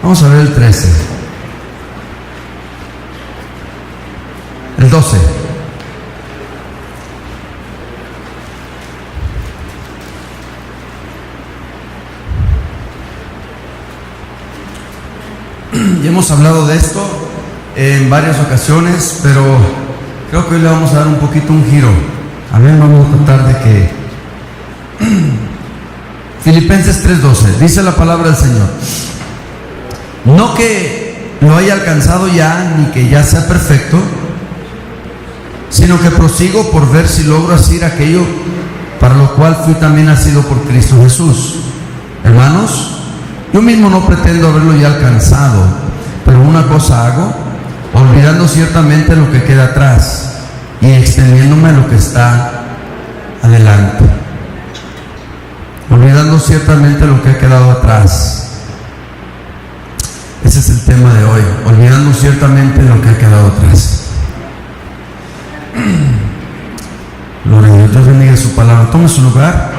Vamos a ver el 13. El 12. Ya hemos hablado de esto en varias ocasiones, pero creo que hoy le vamos a dar un poquito un giro. A ver, vamos a tratar de que Filipenses 3:12 dice la palabra del Señor: no que lo haya alcanzado ya, ni que ya sea perfecto, sino que prosigo por ver si logro hacer aquello para lo cual fui también nacido por Cristo Jesús. Hermanos, yo mismo no pretendo haberlo ya alcanzado, pero una cosa hago, olvidando ciertamente lo que queda atrás y extendiéndome a lo que está adelante. Olvidando ciertamente lo que ha quedado atrás. Ese es el tema de hoy, olvidando ciertamente lo que ha quedado atrás. Gloria a Dios, Dios bendiga su palabra. Tome su lugar.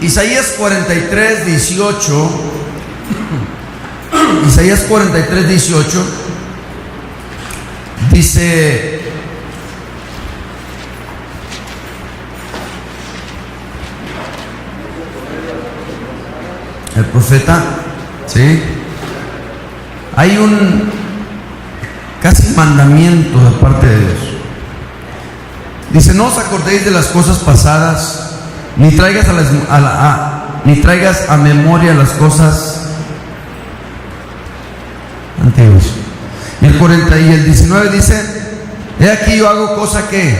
Isaías 43:18. Isaías 43:18 dice: el profeta, ¿sí? Hay un casi mandamiento de parte de Dios. Dice: no os acordéis de las cosas pasadas, ni traigas a memoria las cosas antiguas. Y el 40 y el 19 dice: he aquí yo hago cosa que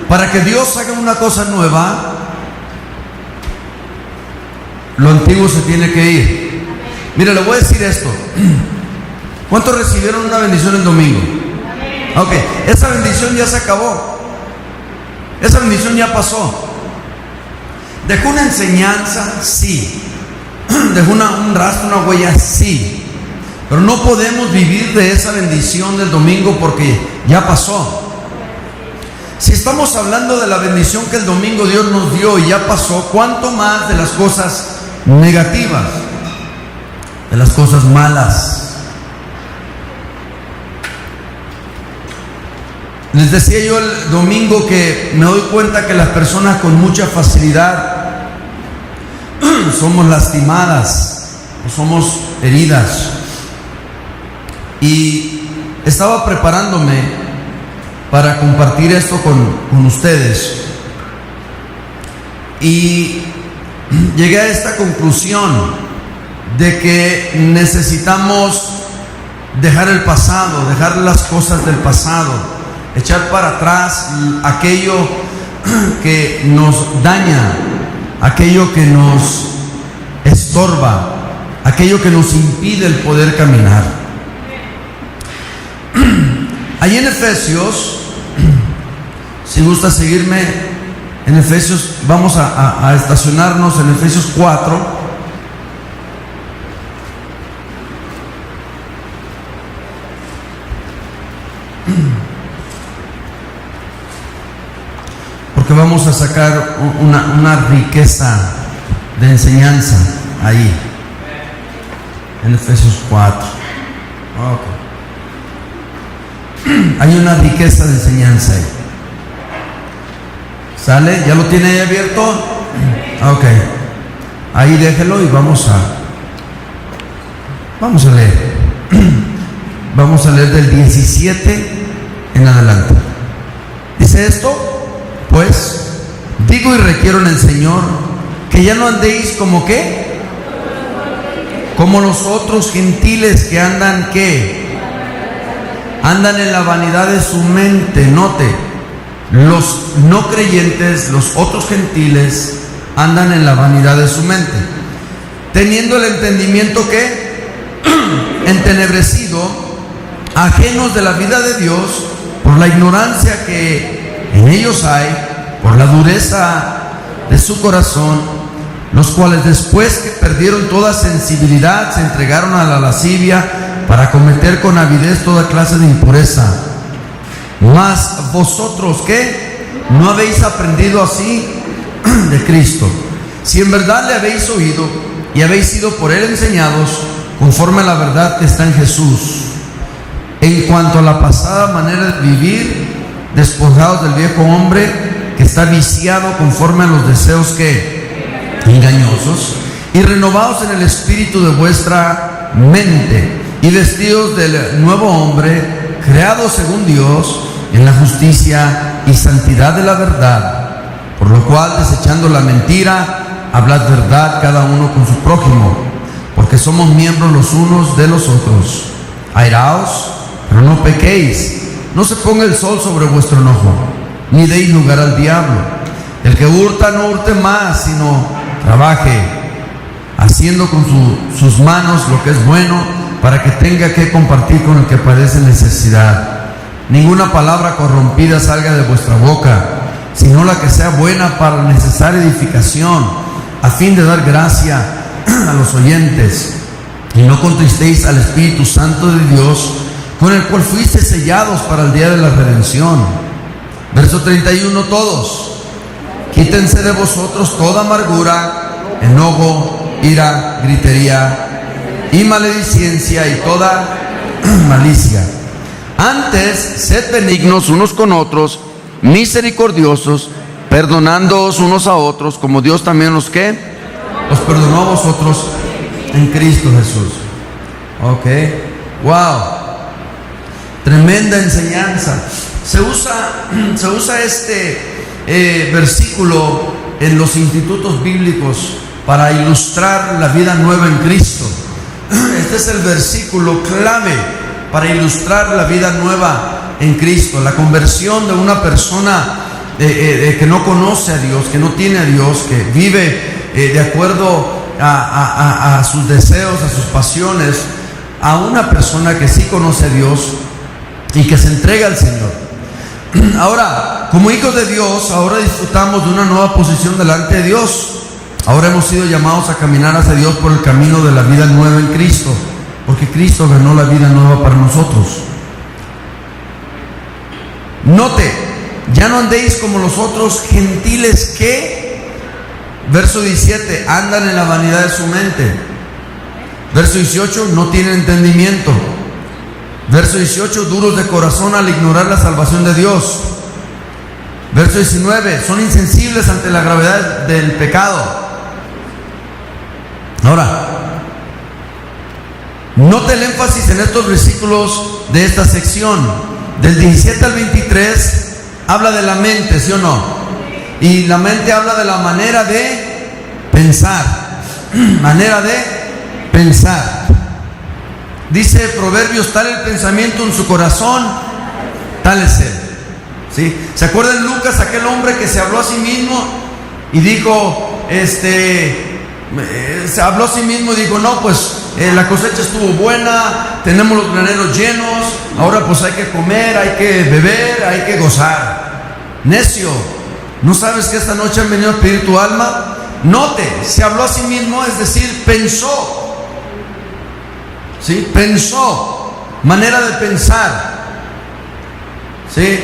para que Dios haga una cosa nueva, lo antiguo se tiene que ir. Mira, le voy a decir esto. ¿Cuántos recibieron una bendición el domingo? Ok, esa bendición ya se acabó. Esa bendición ya pasó. ¿Dejó una enseñanza? Sí. ¿Dejó un rastro, una huella? Sí. Pero no podemos vivir de esa bendición del domingo porque ya pasó. Si estamos hablando de la bendición que el domingo Dios nos dio y ya pasó, ¿cuánto más de las cosas negativas, de las cosas malas? Les decía yo el domingo que me doy cuenta que las personas con mucha facilidad somos lastimadas o somos heridas. Y estaba preparándome para compartir esto con ustedes y llegué a esta conclusión de que necesitamos dejar el pasado, dejar las cosas del pasado, echar para atrás aquello que nos daña, aquello que nos estorba, aquello que nos impide el poder caminar. Ahí en Efesios, si gusta seguirme en Efesios, vamos a estacionarnos en Efesios 4. Porque vamos a sacar una riqueza de enseñanza ahí, en Efesios 4. Okay. Hay una riqueza de enseñanza ahí. ¿Sale? ¿Ya lo tiene ahí abierto? Ok. Ahí déjelo y vamos a leer. Vamos a leer del 17 en adelante. Dice esto: pues digo y requiero en el Señor que ya no andéis como ¿qué? Como los otros gentiles que andan ¿qué? Andan en la vanidad de su mente. Note, los no creyentes, los otros gentiles, andan en la vanidad de su mente, teniendo el entendimiento que entenebrecido, ajenos de la vida de Dios, por la ignorancia que en ellos hay, por la dureza de su corazón, los cuales después que perdieron toda sensibilidad se entregaron a la lascivia para cometer con avidez toda clase de impureza. Mas vosotros, ¿qué? ¿No habéis aprendido así de Cristo? Si en verdad le habéis oído y habéis sido por él enseñados conforme a la verdad que está en Jesús, en cuanto a la pasada manera de vivir, despojados del viejo hombre que está viciado conforme a los deseos que engañosos, y renovados en el espíritu de vuestra mente, y vestidos del nuevo hombre, creado según Dios en la justicia y santidad de la verdad, por lo cual, desechando la mentira, hablad verdad cada uno con su prójimo, porque somos miembros los unos de los otros. Airaos, pero no pequéis, no se ponga el sol sobre vuestro enojo, ni deis lugar al diablo. El que hurta no hurte más, sino trabaje, haciendo con sus manos lo que es bueno, para que tenga que compartir con el que padece necesidad. Ninguna palabra corrompida salga de vuestra boca, sino la que sea buena para la necesaria edificación, a fin de dar gracia a los oyentes. Y no contristéis al Espíritu Santo de Dios, con el cual fuiste sellados para el día de la redención. Verso 31, todos, quítense de vosotros toda amargura, enojo, ira, gritería y maledicencia y toda malicia. Antes, sed benignos unos con otros, misericordiosos, perdonándoos unos a otros, como Dios también los perdonó a vosotros en Cristo Jesús. Ok, wow, tremenda enseñanza. Se usa este versículo en los institutos bíblicos para ilustrar la vida nueva en Cristo. Este es el versículo clave para ilustrar la vida nueva en Cristo, la conversión de una persona que no conoce a Dios, que no tiene a Dios, que vive de acuerdo a sus deseos, a sus pasiones, a una persona que sí conoce a Dios y que se entrega al Señor. Ahora, como hijos de Dios, ahora disfrutamos de una nueva posición delante de Dios. Ahora hemos sido llamados a caminar hacia Dios por el camino de la vida nueva en Cristo, porque Cristo ganó la vida nueva para nosotros. Note, ya no andéis como los otros gentiles que, verso 17, andan en la vanidad de su mente. Verso 18, no tienen entendimiento. Verso 18, duros de corazón al ignorar la salvación de Dios. Verso 19, son insensibles ante la gravedad del pecado. Ahora, note el énfasis en estos versículos de esta sección. Del 17 al 23 habla de la mente, ¿sí o no? Y la mente habla de la manera de pensar. Manera de pensar. Dice Proverbios, tal el pensamiento en su corazón, tal es él. ¿Sí? ¿Se acuerdan Lucas, aquel hombre que se habló a sí mismo y dijo, se habló a sí mismo y dijo, no, pues la cosecha estuvo buena, tenemos los graneros llenos, ahora pues hay que comer, hay que beber, hay que gozar. Necio, ¿no sabes que esta noche han venido a pedir tu alma? Note, se habló a sí mismo, es decir, pensó. ¿Sí? Pensó, manera de pensar, ¿sí?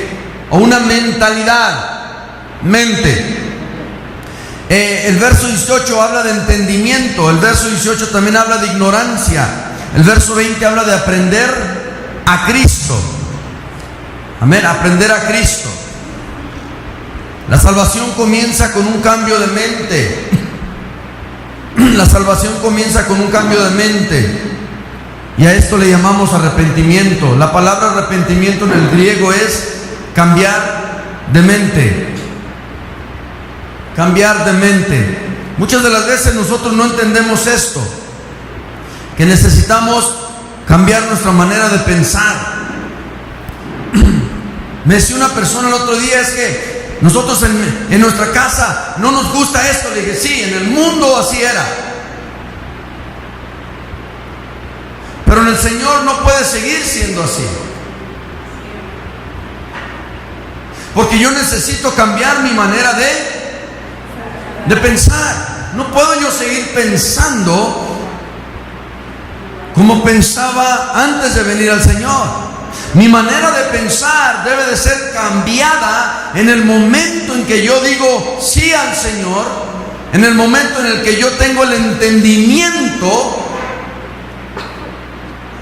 O una mentalidad, mente. El verso 18 habla de entendimiento, el verso 18 también habla de ignorancia, el verso 20 habla de aprender a Cristo. Amén, aprender a Cristo. La salvación comienza con un cambio de mente. La salvación comienza con un cambio de mente. Y a esto le llamamos arrepentimiento. La palabra arrepentimiento en el griego es cambiar de mente. Cambiar de mente. Muchas de las veces nosotros no entendemos esto, que necesitamos cambiar nuestra manera de pensar. Me decía una persona el otro día, es que nosotros en nuestra casa no nos gusta esto. Le dije, sí, en el mundo así era, pero en el Señor no puede seguir siendo así, porque yo necesito cambiar mi manera de pensar. no puedo yo seguir pensando como pensaba antes de venir al Señor. Mi manera de pensar debe de ser cambiada en el momento en que yo digo sí al Señor, en el momento en el que yo tengo el entendimiento.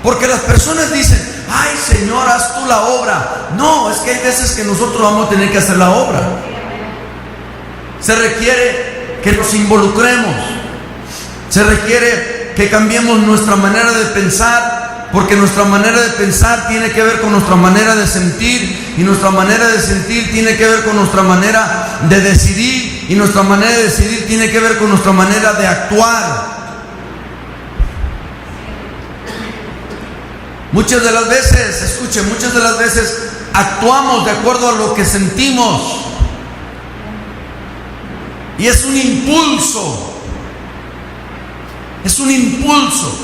Porque las personas dicen: ay, Señor, haz tú la obra. No, es que hay veces que nosotros vamos a tener que hacer la obra. Se requiere que nos involucremos. Se requiere que cambiemos nuestra manera de pensar, porque nuestra manera de pensar tiene que ver con nuestra manera de sentir, y nuestra manera de sentir tiene que ver con nuestra manera de decidir, y nuestra manera de decidir tiene que ver con nuestra manera de actuar. Muchas de las veces, escuchen, muchas de las veces actuamos de acuerdo a lo que sentimos, y es un impulso. Es un impulso.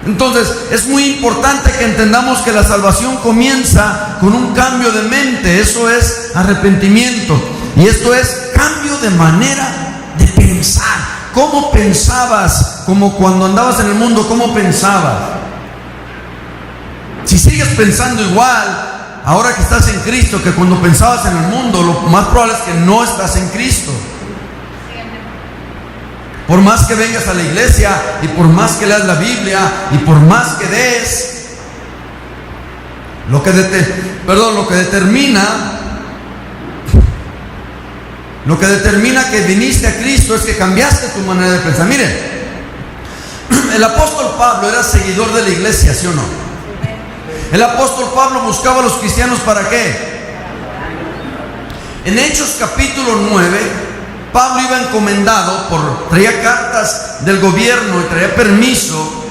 Entonces es muy importante que entendamos que la salvación comienza con un cambio de mente. Eso es arrepentimiento, y esto es cambio de manera de pensar. ¿Cómo pensabas? Como cuando andabas en el mundo, ¿cómo pensabas? Si sigues pensando igual ahora que estás en Cristo que cuando pensabas en el mundo, lo más probable es que no estás en Cristo. Por más que vengas a la iglesia, y por más que leas la Biblia, y por más que des, lo que determina que viniste a Cristo es que cambiaste tu manera de pensar. Miren, el apóstol Pablo era seguidor de la iglesia, ¿sí o no? El apóstol Pablo buscaba a los cristianos, ¿para qué? En Hechos capítulo 9, Pablo iba encomendado traía cartas del gobierno y traía permiso.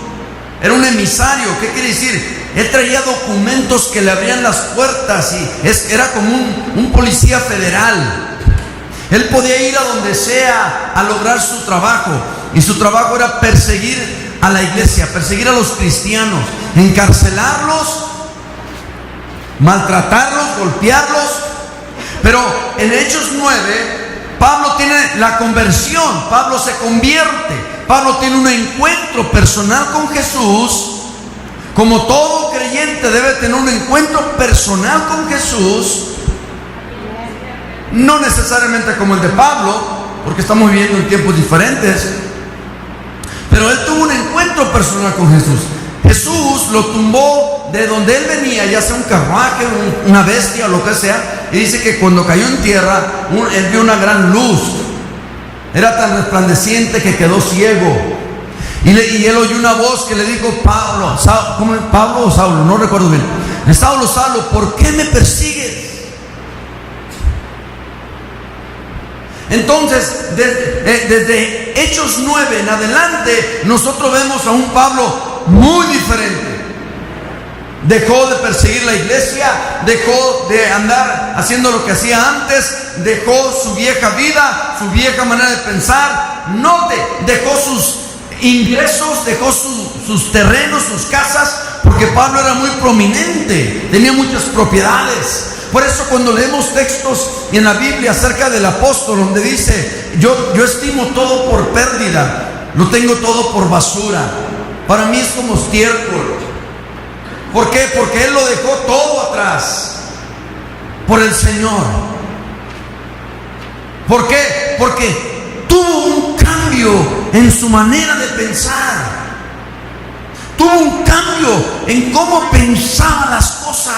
Era un emisario. ¿Qué quiere decir? Él traía documentos que le abrían las puertas, y era como un policía federal. Él podía ir a donde sea a lograr su trabajo, y su trabajo era perseguir a la iglesia, perseguir a los cristianos, encarcelarlos, maltratarlos, golpearlos. Pero en Hechos 9, Pablo tiene la conversión. Pablo se convierte. Pablo tiene un encuentro personal con Jesús. Como todo creyente debe tener un encuentro personal con Jesús. No necesariamente como el de Pablo, porque estamos viviendo en tiempos diferentes, pero él tuvo un encuentro personal con Jesús. Jesús lo tumbó de donde él venía, ya sea un carruaje, una bestia o lo que sea, y dice que cuando cayó en tierra, él vio una gran luz. Era tan resplandeciente que quedó ciego. Y él oyó una voz que le dijo: Pablo, Pablo o Saulo, no recuerdo bien. Saulo, Saulo, ¿por qué me persigues? Entonces, desde Hechos 9 en adelante, nosotros vemos a un Pablo muy diferente. Dejó de perseguir la iglesia, dejó de andar haciendo lo que hacía antes, dejó su vieja vida, su vieja manera de pensar. Dejó sus ingresos, dejó sus terrenos, sus casas, porque Pablo era muy prominente, tenía muchas propiedades. Por eso cuando leemos textos en la Biblia acerca del apóstol, donde dice: yo estimo todo por pérdida, lo tengo todo por basura, para mí es como estiércol. ¿Por qué? Porque él lo dejó todo atrás por el Señor. ¿Por qué? Porque tuvo un cambio en su manera de pensar. Tuvo un cambio en cómo pensaba las cosas.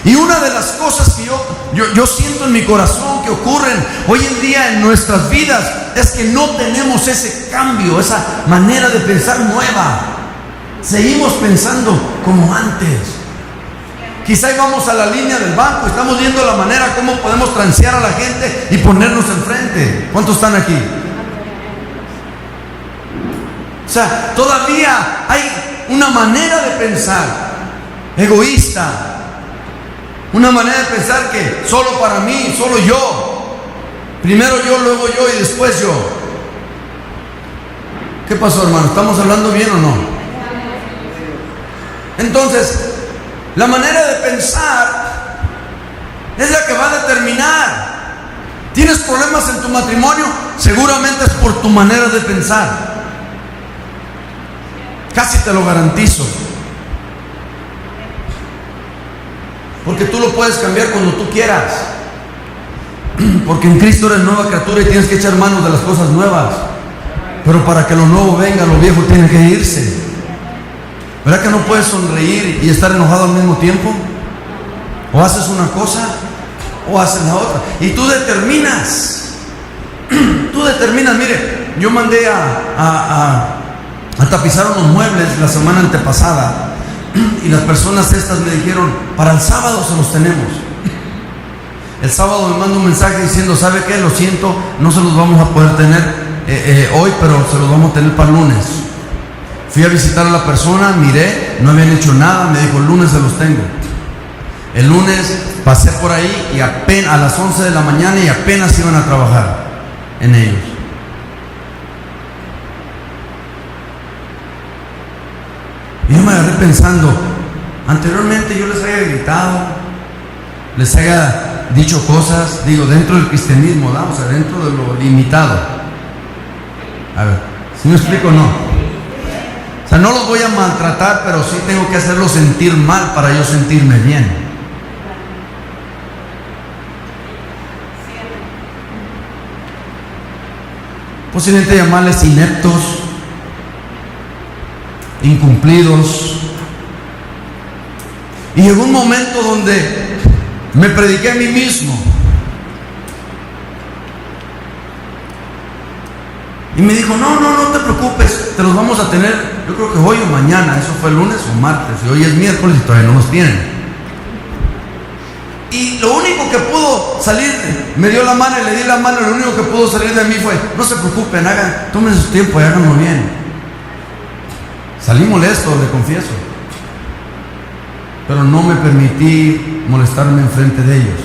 Y una de las cosas que yo siento en mi corazón que ocurren hoy en día en nuestras vidas es que no tenemos ese cambio, esa manera de pensar nueva. Seguimos pensando como antes. Quizá íbamos a la línea del banco, estamos viendo la manera como podemos transear a la gente y ponernos enfrente. ¿Cuántos están aquí? O sea, todavía hay una manera de pensar egoísta, una manera de pensar que solo para mí, solo yo, primero yo, luego yo y después yo. ¿Qué pasó, hermano? ¿Estamos hablando bien o no? Entonces, la manera de pensar es la que va a determinar ¿Tienes problemas en tu matrimonio? Seguramente es por tu manera de pensar. Casi te lo garantizo. Porque tú lo puedes cambiar cuando tú quieras. Porque en Cristo eres nueva criatura y tienes que echar manos de las cosas nuevas. Pero para que lo nuevo venga, lo viejo tiene que irse. ¿Verdad que no puedes sonreír y estar enojado al mismo tiempo? O haces una cosa o haces la otra. Y tú determinas. Tú determinas. Mire, yo mandé a tapizar unos muebles la semana antepasada. Y las personas estas me dijeron, para el sábado se los tenemos. El sábado me manda un mensaje diciendo, ¿sabe qué? Lo siento, no se los vamos a poder tener hoy, pero se los vamos a tener para el lunes. Fui a visitar a la persona, miré, no habían hecho nada, me dijo, el lunes se los tengo. El lunes pasé por ahí y apenas a las 11 de la mañana y apenas iban a trabajar en ellos. Y yo me agarré pensando, anteriormente yo les había gritado, les haya dicho cosas, digo, dentro del cristianismo, ¿no? O sea, dentro de lo limitado. A ver, ¿sí me explico o no? O sea, no los voy a maltratar, pero sí tengo que hacerlos sentir mal para yo sentirme bien. Posiblemente llamarles ineptos, incumplidos. Y llegó un momento donde me prediqué a mí mismo y me dijo, no te preocupes, te los vamos a tener, yo creo que hoy o mañana. Eso fue el lunes o martes, y hoy es miércoles y todavía no los tienen. Y lo único que pudo salir, me dio la mano y le di la mano, lo único que pudo salir de mí fue, no se preocupen, tomen su tiempo y háganlo bien. Salí molesto, le confieso, pero no me permití molestarme enfrente de ellos.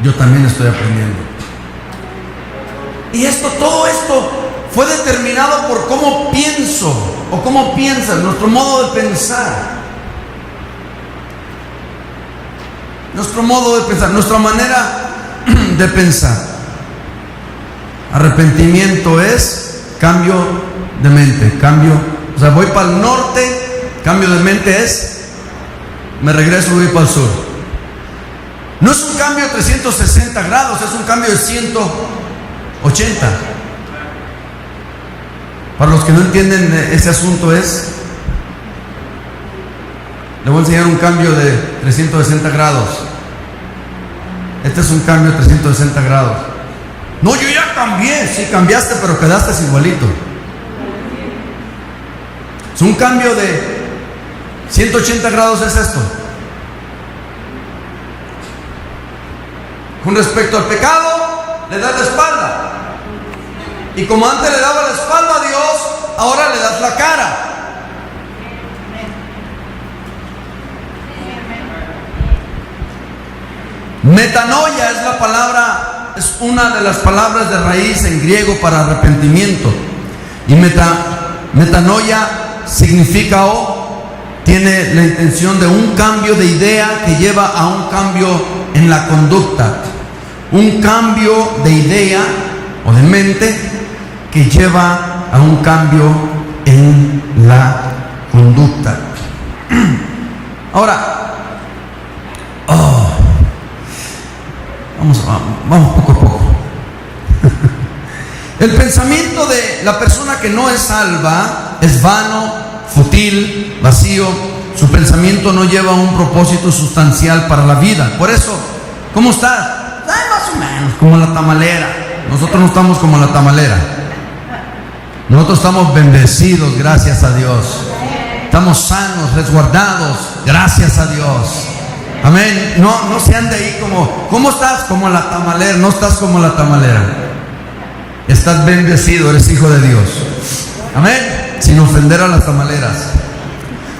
Yo también estoy aprendiendo. Y todo esto fue determinado por cómo pienso o cómo piensas, nuestro modo de pensar. Nuestro modo de pensar, nuestra manera de pensar. Arrepentimiento es cambio de mente, o sea, voy para el norte, cambio de mente es, me regreso, voy para el sur. No es un cambio de 360 grados, es un cambio de 180. Para los que no entienden ese asunto le voy a enseñar un cambio de 360 grados. Este es un cambio de 360 grados. No, yo ya cambié. Sí, cambiaste, pero quedaste igualito. Es un cambio de 180 grados, es esto. Con respecto al pecado, le das la espalda. Y como antes le daba la espalda a Dios, ahora le das la cara. Metanoia es la palabra, es una de las palabras de raíz en griego para arrepentimiento. Y metanoia significa tiene la intención de un cambio de idea que lleva a un cambio en la conducta. Un cambio de idea o de mente que lleva a un cambio en la conducta. Ahora, vamos poco a poco. El pensamiento de la persona que no es salva es vano, fútil, vacío. Su pensamiento no lleva un propósito sustancial para la vida. Por eso, ¿cómo estás? Más o menos, como la tamalera. Nosotros no estamos como la tamalera. Nosotros estamos bendecidos, gracias a Dios. Estamos sanos, resguardados, gracias a Dios. Amén. No se ande ahí ¿cómo estás? Como la tamalera. No estás como la tamalera. Estás bendecido, eres hijo de Dios. Amén. Sin ofender a las tamaleras.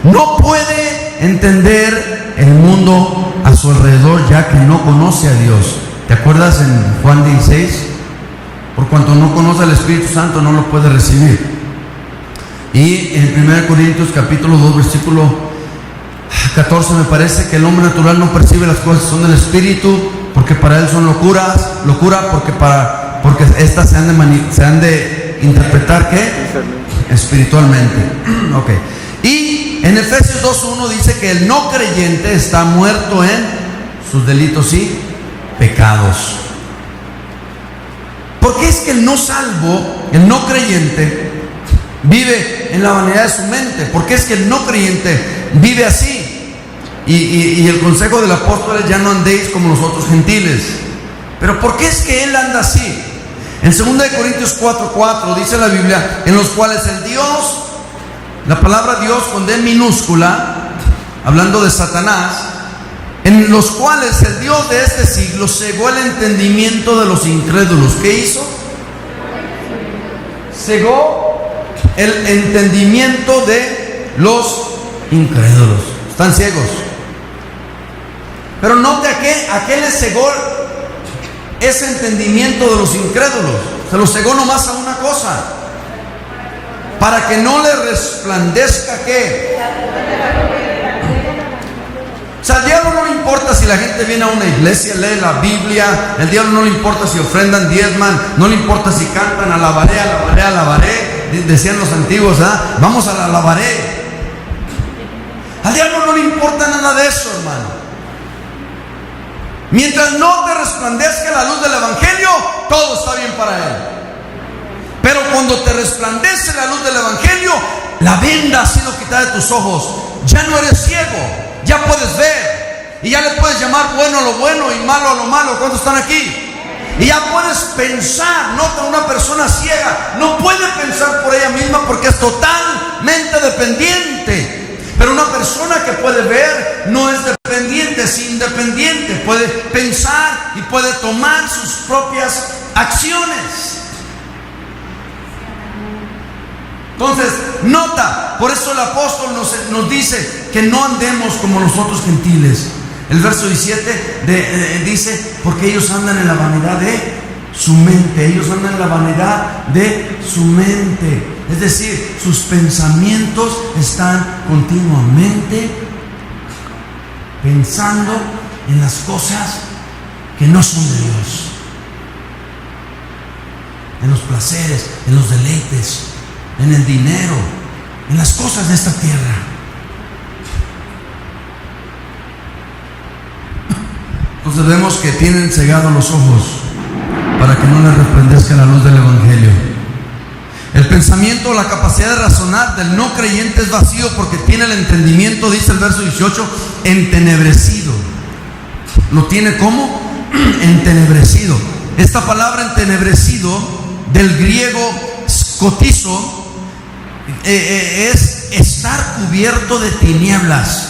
No puede entender el mundo a su alrededor, ya que no conoce a Dios. ¿Te acuerdas en Juan 16? Por cuanto no conoce al Espíritu Santo, no lo puede recibir. Y en 1 Corintios capítulo 2, versículo 14 me parece, que el hombre natural no percibe las cosas que son del Espíritu, porque para él son locura porque estas se han de interpretar ¿qué? Espiritualmente. Ok. Y en Efesios 2:1 dice que el no creyente está muerto en sus delitos y pecados. ¿Por qué es que el no salvo, el no creyente, vive en la vanidad de su mente? ¿Por qué es que el no creyente vive así? Y el consejo del apóstol es: ya no andéis como los otros gentiles. Pero ¿por qué es que él anda así? En 2 Corintios 4:4 dice la Biblia: en los cuales el Dios, la palabra Dios con D minúscula, hablando de Satanás, en los cuales el Dios de este siglo cegó el entendimiento de los incrédulos. ¿Qué hizo? Cegó el entendimiento de los incrédulos. Están ciegos. Pero note a qué le cegó ese entendimiento de los incrédulos. Se lo cegó nomás a una cosa: para que no le resplandezca ¿qué? O sea, al diablo no le importa si la gente viene a una iglesia, lee la Biblia. El diablo no le importa si ofrendan, diezman. No le importa si cantan alabaré, alabaré, alabaré. Decían los antiguos, vamos a la alabaré. Al diablo no le importa nada de eso, hermano. Mientras no te resplandezca la luz del Evangelio, todo está bien para él. Pero cuando te resplandece la luz del Evangelio, la venda ha sido quitada de tus ojos. Ya no eres ciego, ya puedes ver. Y ya le puedes llamar bueno a lo bueno y malo a lo malo. ¿Cuántos están aquí? Y ya puedes pensar. Nota, una persona ciega no puede pensar por ella misma porque es totalmente dependiente. Pero una persona que puede ver no es dependiente, es independiente. Puede pensar y puede tomar sus propias acciones. Entonces, nota, por eso el apóstol nos dice que no andemos como los otros gentiles. El verso 17 dice: porque ellos andan en la vanidad de su mente. Ellos andan en la vanidad de su mente. Es decir, sus pensamientos están continuamente pensando en las cosas que no son de Dios, en los placeres, en los deleites, en el dinero, en las cosas de esta tierra. Entonces vemos que tienen cegados los ojos para que no les resplandezca la luz del Evangelio. El pensamiento, la capacidad de razonar del no creyente es vacío porque tiene el entendimiento, dice el verso 18, entenebrecido. ¿Lo tiene cómo? Entenebrecido. Esta palabra entenebrecido, del griego scotizo, es estar cubierto de tinieblas,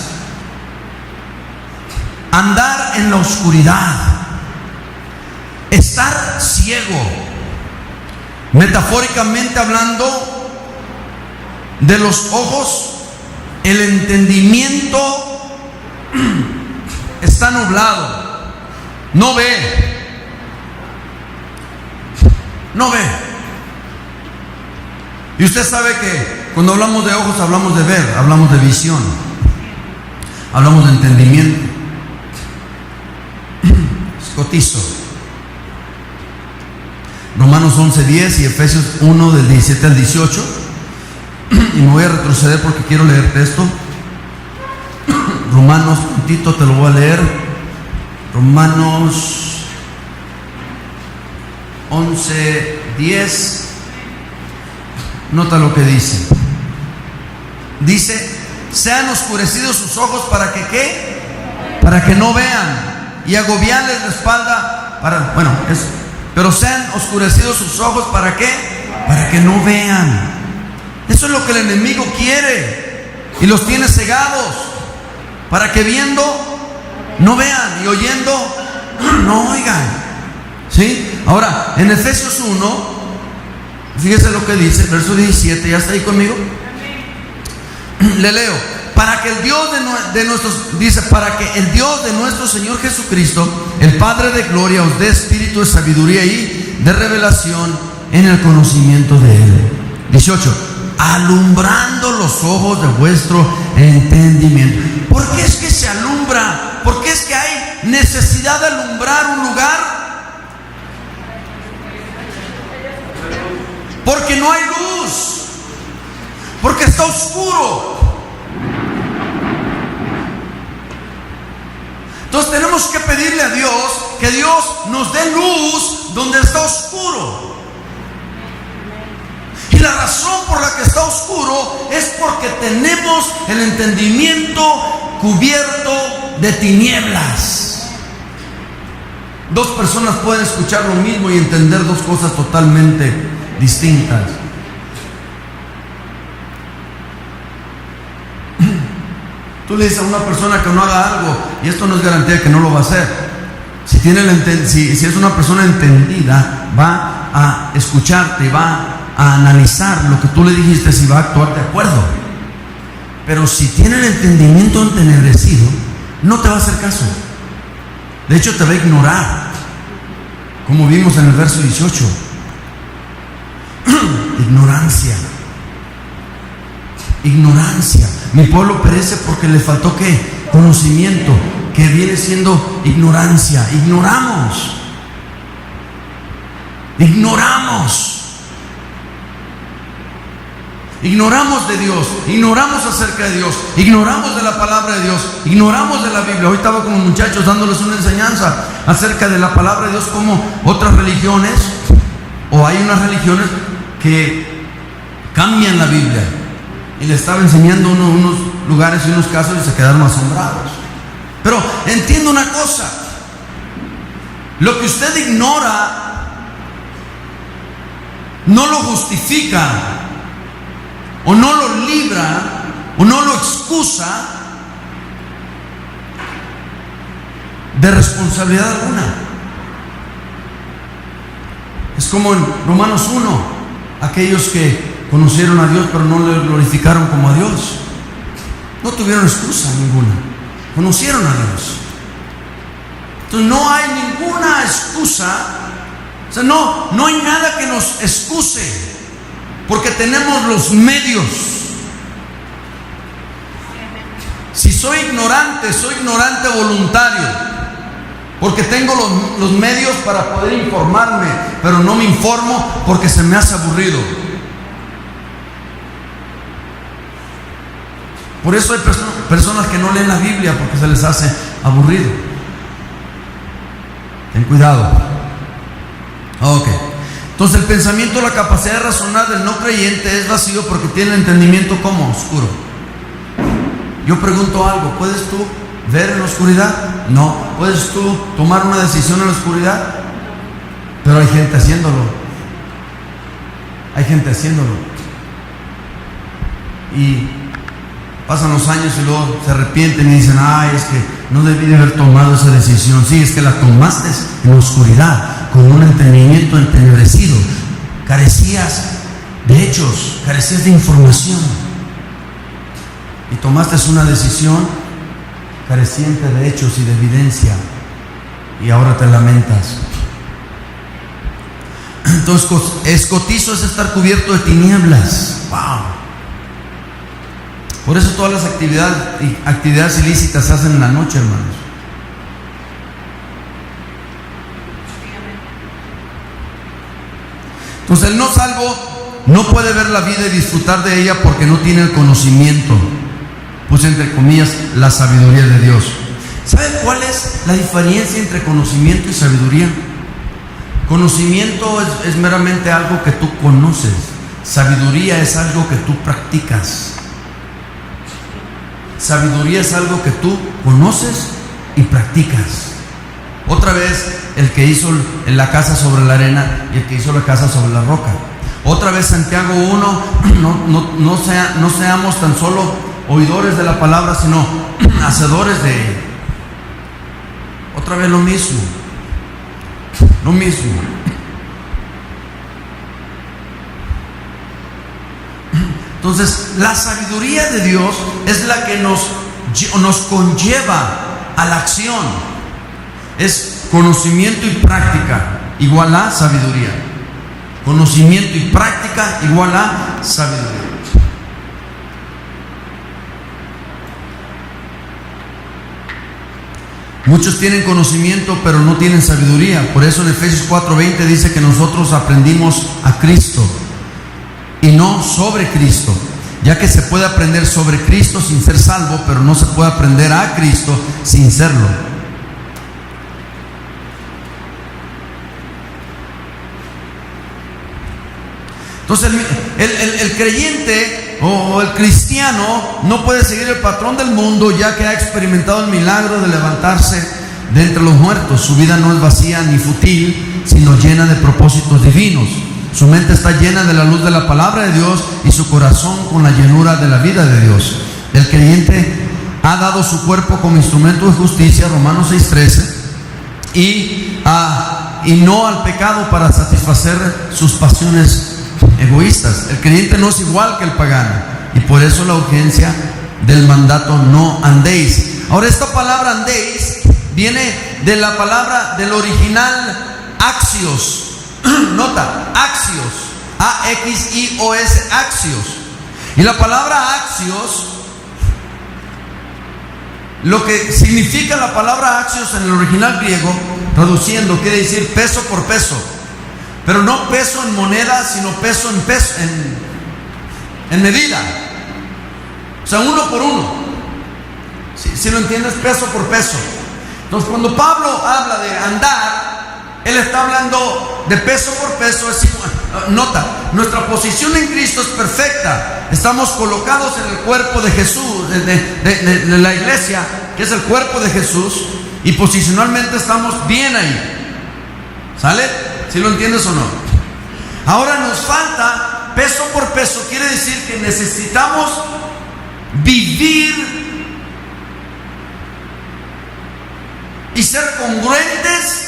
andar en la oscuridad, estar ciego. Metafóricamente hablando, de los ojos, el entendimiento está nublado, no ve. Y usted sabe que cuando hablamos de ojos hablamos de ver, hablamos de visión, hablamos de entendimiento. Escotizo. Romanos 11:10 y Efesios 1 del 17 al 18. Y me voy a retroceder porque quiero leerte esto. Romanos, puntito, te lo voy a leer. Romanos 11:10. Nota lo que dice. Dice: sean oscurecidos sus ojos para que ¿qué? Para que no vean, y agobiarles la espalda para, pero sean oscurecidos sus ojos para ¿qué? Para que no vean. Eso es lo que el enemigo quiere, y los tiene cegados para que viendo no vean y oyendo no oigan. ¿Sí? Ahora, en Efesios 1, fíjese lo que dice, verso 17, ¿ya está ahí conmigo? Le leo: para que el Dios para que el Dios de nuestro Señor Jesucristo, el Padre de gloria, os dé espíritu de sabiduría y de revelación en el conocimiento de Él. 18. alumbrando los ojos de vuestro entendimiento. ¿Por qué es que se alumbra? ¿Por qué es que hay necesidad de alumbrar un lugar? Porque no hay luz, porque está oscuro. Entonces tenemos que pedirle a Dios que Dios nos dé luz donde está oscuro. Y la razón por la que está oscuro es porque tenemos el entendimiento cubierto de tinieblas. Dos personas pueden escuchar lo mismo y entender dos cosas totalmente distintas. Tú le dices a una persona que no haga algo, y esto no es garantía de que no lo va a hacer. Si es una persona entendida, va a escucharte, va a analizar lo que tú le dijiste, si va a actuar de acuerdo. Pero si tiene el entendimiento entenebrecido, no te va a hacer caso. De hecho, te va a ignorar, como vimos en el verso 18. Ignorancia. Mi pueblo perece porque le faltó ¿qué? Conocimiento, que viene siendo ignorancia. Ignoramos de Dios, ignoramos acerca de Dios, ignoramos de la palabra de Dios, ignoramos de la Biblia. Hoy estaba con los muchachos dándoles una enseñanza acerca de la palabra de Dios, como otras religiones, o hay unas religiones que cambian la Biblia. Y le estaba enseñando unos lugares y unos casos y se quedaron asombrados. Pero entiendo una cosa: lo que usted ignora no lo justifica, o no lo libra, o no lo excusa de responsabilidad alguna. Es como en Romanos 1, aquellos que conocieron a Dios pero no le glorificaron como a Dios, no tuvieron excusa ninguna, conocieron a Dios. Entonces no hay ninguna excusa, o sea, no hay nada que nos excuse, porque tenemos los medios. Si soy ignorante voluntario, porque tengo los medios para poder informarme, pero no me informo porque se me hace aburrido. Por eso hay personas que no leen la Biblia porque se les hace aburrido. Ten cuidado. Ok. Entonces el pensamiento, la capacidad de razonar del no creyente es vacío porque tiene el entendimiento como oscuro. Yo pregunto algo: ¿puedes tú ver en la oscuridad? No. ¿Puedes tú tomar una decisión en la oscuridad? Pero hay gente haciéndolo. Y pasan los años y luego se arrepienten y dicen: ay, es que no debí de haber tomado esa decisión. Sí, es que la tomaste en la oscuridad, con un entendimiento entenebrecido. Carecías de hechos, carecías de información, y tomaste una decisión careciente de hechos y de evidencia, y ahora te lamentas. Entonces, escotizo es estar cubierto de tinieblas. Wow. Por eso todas las actividades ilícitas se hacen en la noche, hermanos. Entonces el no salvo no puede ver la vida y disfrutar de ella porque no tiene el conocimiento, pues entre comillas, la sabiduría de Dios. ¿Saben cuál es la diferencia entre conocimiento y sabiduría? Conocimiento es meramente algo que tú conoces. Sabiduría es algo que tú practicas. Sabiduría es algo que tú conoces y practicas. Otra vez, el que hizo la casa sobre la arena y el que hizo la casa sobre la roca. Otra vez, Santiago 1, no seamos tan solo oidores de la palabra, sino hacedores de ella. Otra vez lo mismo. Entonces, la sabiduría de Dios es la que nos conlleva a la acción. Es conocimiento y práctica igual a sabiduría. Conocimiento y práctica igual a sabiduría. Muchos tienen conocimiento, pero no tienen sabiduría. Por eso en Efesios 4:20 dice que nosotros aprendimos a Cristo y no sobre Cristo, ya que se puede aprender sobre Cristo sin ser salvo, pero no se puede aprender a Cristo sin serlo. Entonces el creyente o el cristiano no puede seguir el patrón del mundo, ya que ha experimentado el milagro de levantarse de entre los muertos. Su vida no es vacía ni fútil, sino llena de propósitos divinos. Su mente está llena de la luz de la palabra de Dios y su corazón con la llenura de la vida de Dios. El creyente ha dado su cuerpo como instrumento de justicia, Romanos 6:13, y no al pecado para satisfacer sus pasiones egoístas. El creyente no es igual que el pagano, y por eso la urgencia del mandato no andéis. Ahora, esta palabra andéis viene de la palabra del original axios. Nota, axios, A-X-I-O-S, axios. Y la palabra axios, lo que significa la palabra axios en el original griego, traduciendo, quiere decir peso por peso. Pero no peso en moneda, sino peso en medida. O sea, uno por uno. Si lo entiendes, peso por peso. Entonces, cuando Pablo habla de andar, él está hablando de peso por peso. Nota, nuestra posición en Cristo es perfecta. Estamos colocados en el cuerpo de Jesús, de la iglesia, que es el cuerpo de Jesús, y posicionalmente estamos bien ahí. ¿Sale? ¿Sí lo entiendes o no? Ahora nos falta peso por peso. Quiere decir que necesitamos vivir y ser congruentes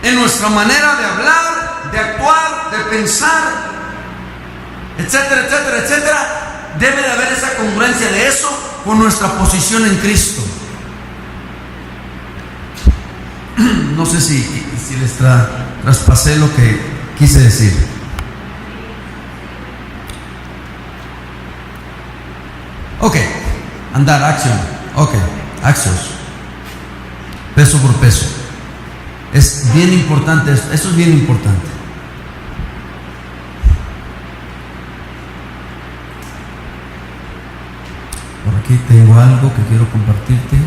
en nuestra manera de hablar, de actuar, de pensar, etcétera, etcétera, etcétera. Debe de haber esa congruencia de eso con nuestra posición en Cristo. No sé si les traspasé lo que quise decir. Ok, andar, acción. Ok, acción. Peso por peso. Es bien importante, eso es bien importante. Por aquí tengo algo que quiero compartirte.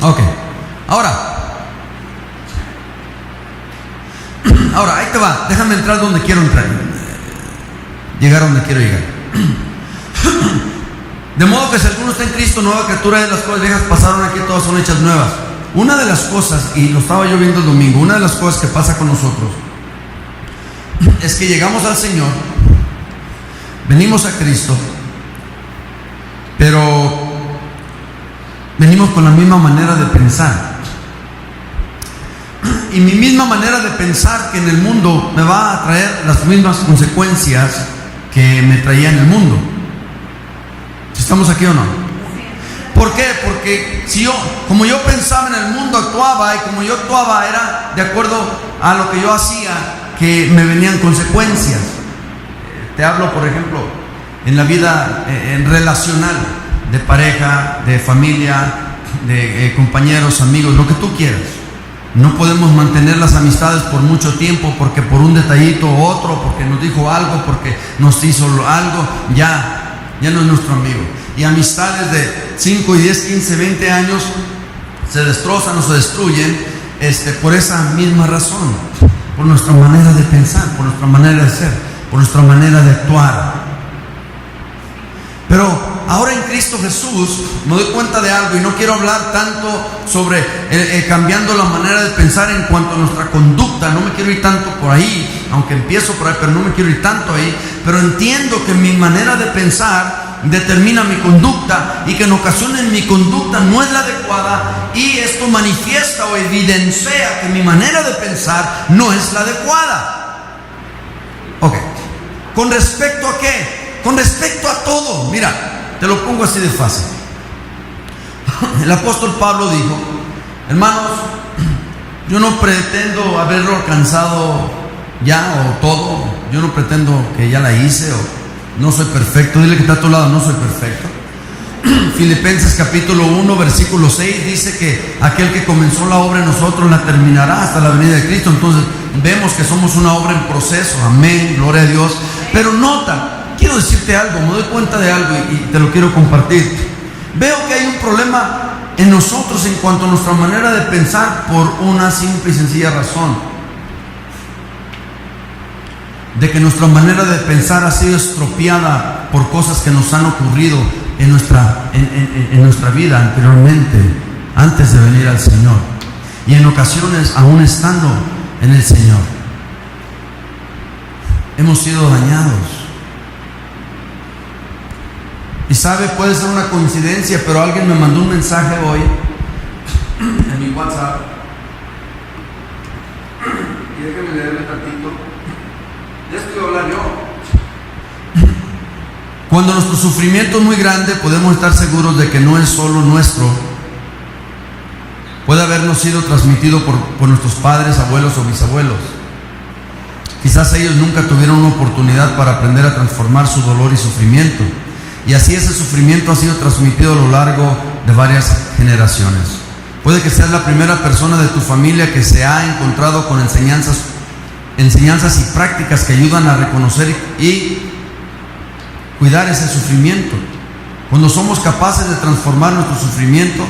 Ok, ahora ahí te va, déjame entrar donde quiero entrar, llegar donde quiero llegar. De modo que si alguno está en Cristo, nueva criatura, de las cosas viejas pasaron, aquí todas son hechas nuevas. Una de las cosas, y lo estaba yo viendo el domingo, una de las cosas que pasa con nosotros es que llegamos al Señor, venimos a Cristo, pero venimos con la misma manera de pensar. Y mi misma manera de pensar que en el mundo me va a traer las mismas consecuencias que me traía en el mundo. ¿Estamos aquí o no? ¿Por qué? Porque como yo pensaba en el mundo, actuaba, y como yo actuaba era de acuerdo a lo que yo hacía, que me venían consecuencias. Te hablo, por ejemplo, en la vida relacional, de pareja, de familia, de compañeros, amigos, lo que tú quieras. No podemos mantener las amistades por mucho tiempo, porque por un detallito u otro, porque nos dijo algo, porque nos hizo algo, ya no es nuestro amigo. Y amistades de 5 y 10, 15, 20 años se destrozan o se destruyen por esa misma razón, por nuestra manera de pensar, por nuestra manera de ser, por nuestra manera de actuar. Pero ahora en Cristo Jesús me doy cuenta de algo, y no quiero hablar tanto sobre cambiando la manera de pensar en cuanto a nuestra conducta. No me quiero ir tanto por ahí, aunque empiezo por ahí, pero no me quiero ir tanto ahí. Pero entiendo que mi manera de pensar determina mi conducta, y que en ocasiones mi conducta no es la adecuada, y esto manifiesta o evidencia que mi manera de pensar no es la adecuada. Ok, ¿con respecto a qué? Con respecto a todo. Mira, te lo pongo así de fácil. El apóstol Pablo dijo: hermanos, yo no pretendo haberlo alcanzado ya o todo. Yo no pretendo que ya la hice no soy perfecto. Dile que está a tu lado, no soy perfecto. Filipenses capítulo 1 versículo 6 dice que aquel que comenzó la obra en nosotros la terminará hasta la venida de Cristo. Entonces vemos que somos una obra en proceso. Amén, gloria a Dios. Pero nota, quiero decirte algo, me doy cuenta de algo y te lo quiero compartir. Veo que hay un problema en nosotros en cuanto a nuestra manera de pensar por una simple y sencilla razón: de que nuestra manera de pensar ha sido estropeada por cosas que nos han ocurrido en nuestra vida anteriormente, antes de venir al Señor, y en ocasiones aún estando en el Señor. Hemos sido dañados. Y sabe, puede ser una coincidencia, pero alguien me mandó un mensaje hoy en mi WhatsApp, y déjame leerle tantito. Ya estoy a hablar yo. Cuando nuestro sufrimiento es muy grande, podemos estar seguros de que no es solo nuestro. Puede habernos sido transmitido por nuestros padres, abuelos o bisabuelos. Quizás ellos nunca tuvieron una oportunidad para aprender a transformar su dolor y sufrimiento, y así ese sufrimiento ha sido transmitido a lo largo de varias generaciones. Puede que seas la primera persona de tu familia que se ha encontrado con enseñanzas y prácticas que ayudan a reconocer y cuidar ese sufrimiento. Cuando somos capaces de transformar nuestro sufrimiento,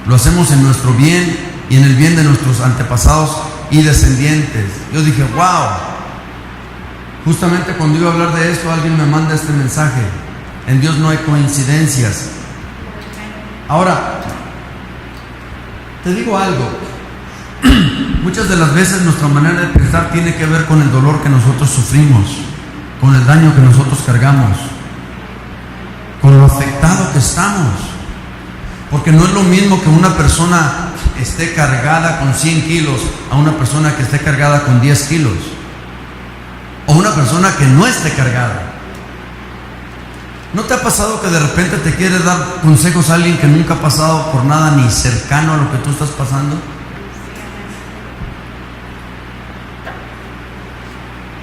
lo hacemos en nuestro bien y en el bien de nuestros antepasados y descendientes. Yo dije, wow. Justamente cuando iba a hablar de esto, alguien me manda este mensaje: en Dios no hay coincidencias. Ahora, te digo algo. Muchas de las veces nuestra manera de pensar tiene que ver con el dolor que nosotros sufrimos, con el daño que nosotros cargamos, con lo afectado que estamos. Porque no es lo mismo que una persona esté cargada con 100 kilos a una persona que esté cargada con 10 kilos, o una persona que no esté cargada. ¿No te ha pasado que de repente te quiere dar consejos a alguien que nunca ha pasado por nada ni cercano a lo que tú estás pasando?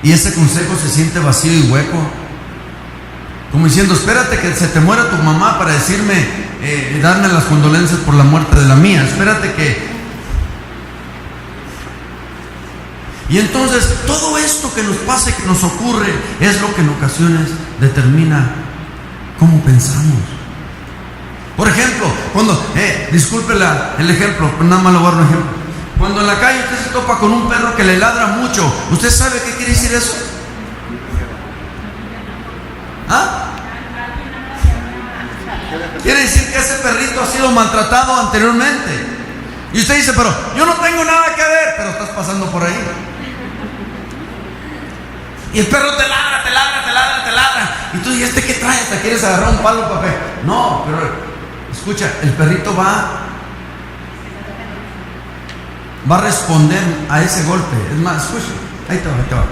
Y ese consejo se siente vacío y hueco, como diciendo: espérate que se te muera tu mamá para decirme, darme las condolencias por la muerte de la mía. Espérate que... Y entonces todo esto que nos pasa y que nos ocurre es lo que en ocasiones determina cómo pensamos. Por ejemplo, cuando, disculpe el ejemplo, pero nada más le voy a dar un ejemplo. Cuando en la calle usted se topa con un perro que le ladra mucho, ¿usted sabe qué quiere decir eso? ¿Ah? Quiere decir que ese perrito ha sido maltratado anteriormente. Y usted dice: pero yo no tengo nada que ver, pero estás pasando por ahí. Y el perro te ladra, te ladra, te ladra, te ladra. Y tú dices: ¿este qué trae? ¿Te quieres agarrar un palo, papá? No, pero escucha, el perrito va a responder a ese golpe. Es más, escucha, ahí te va, ahí te va.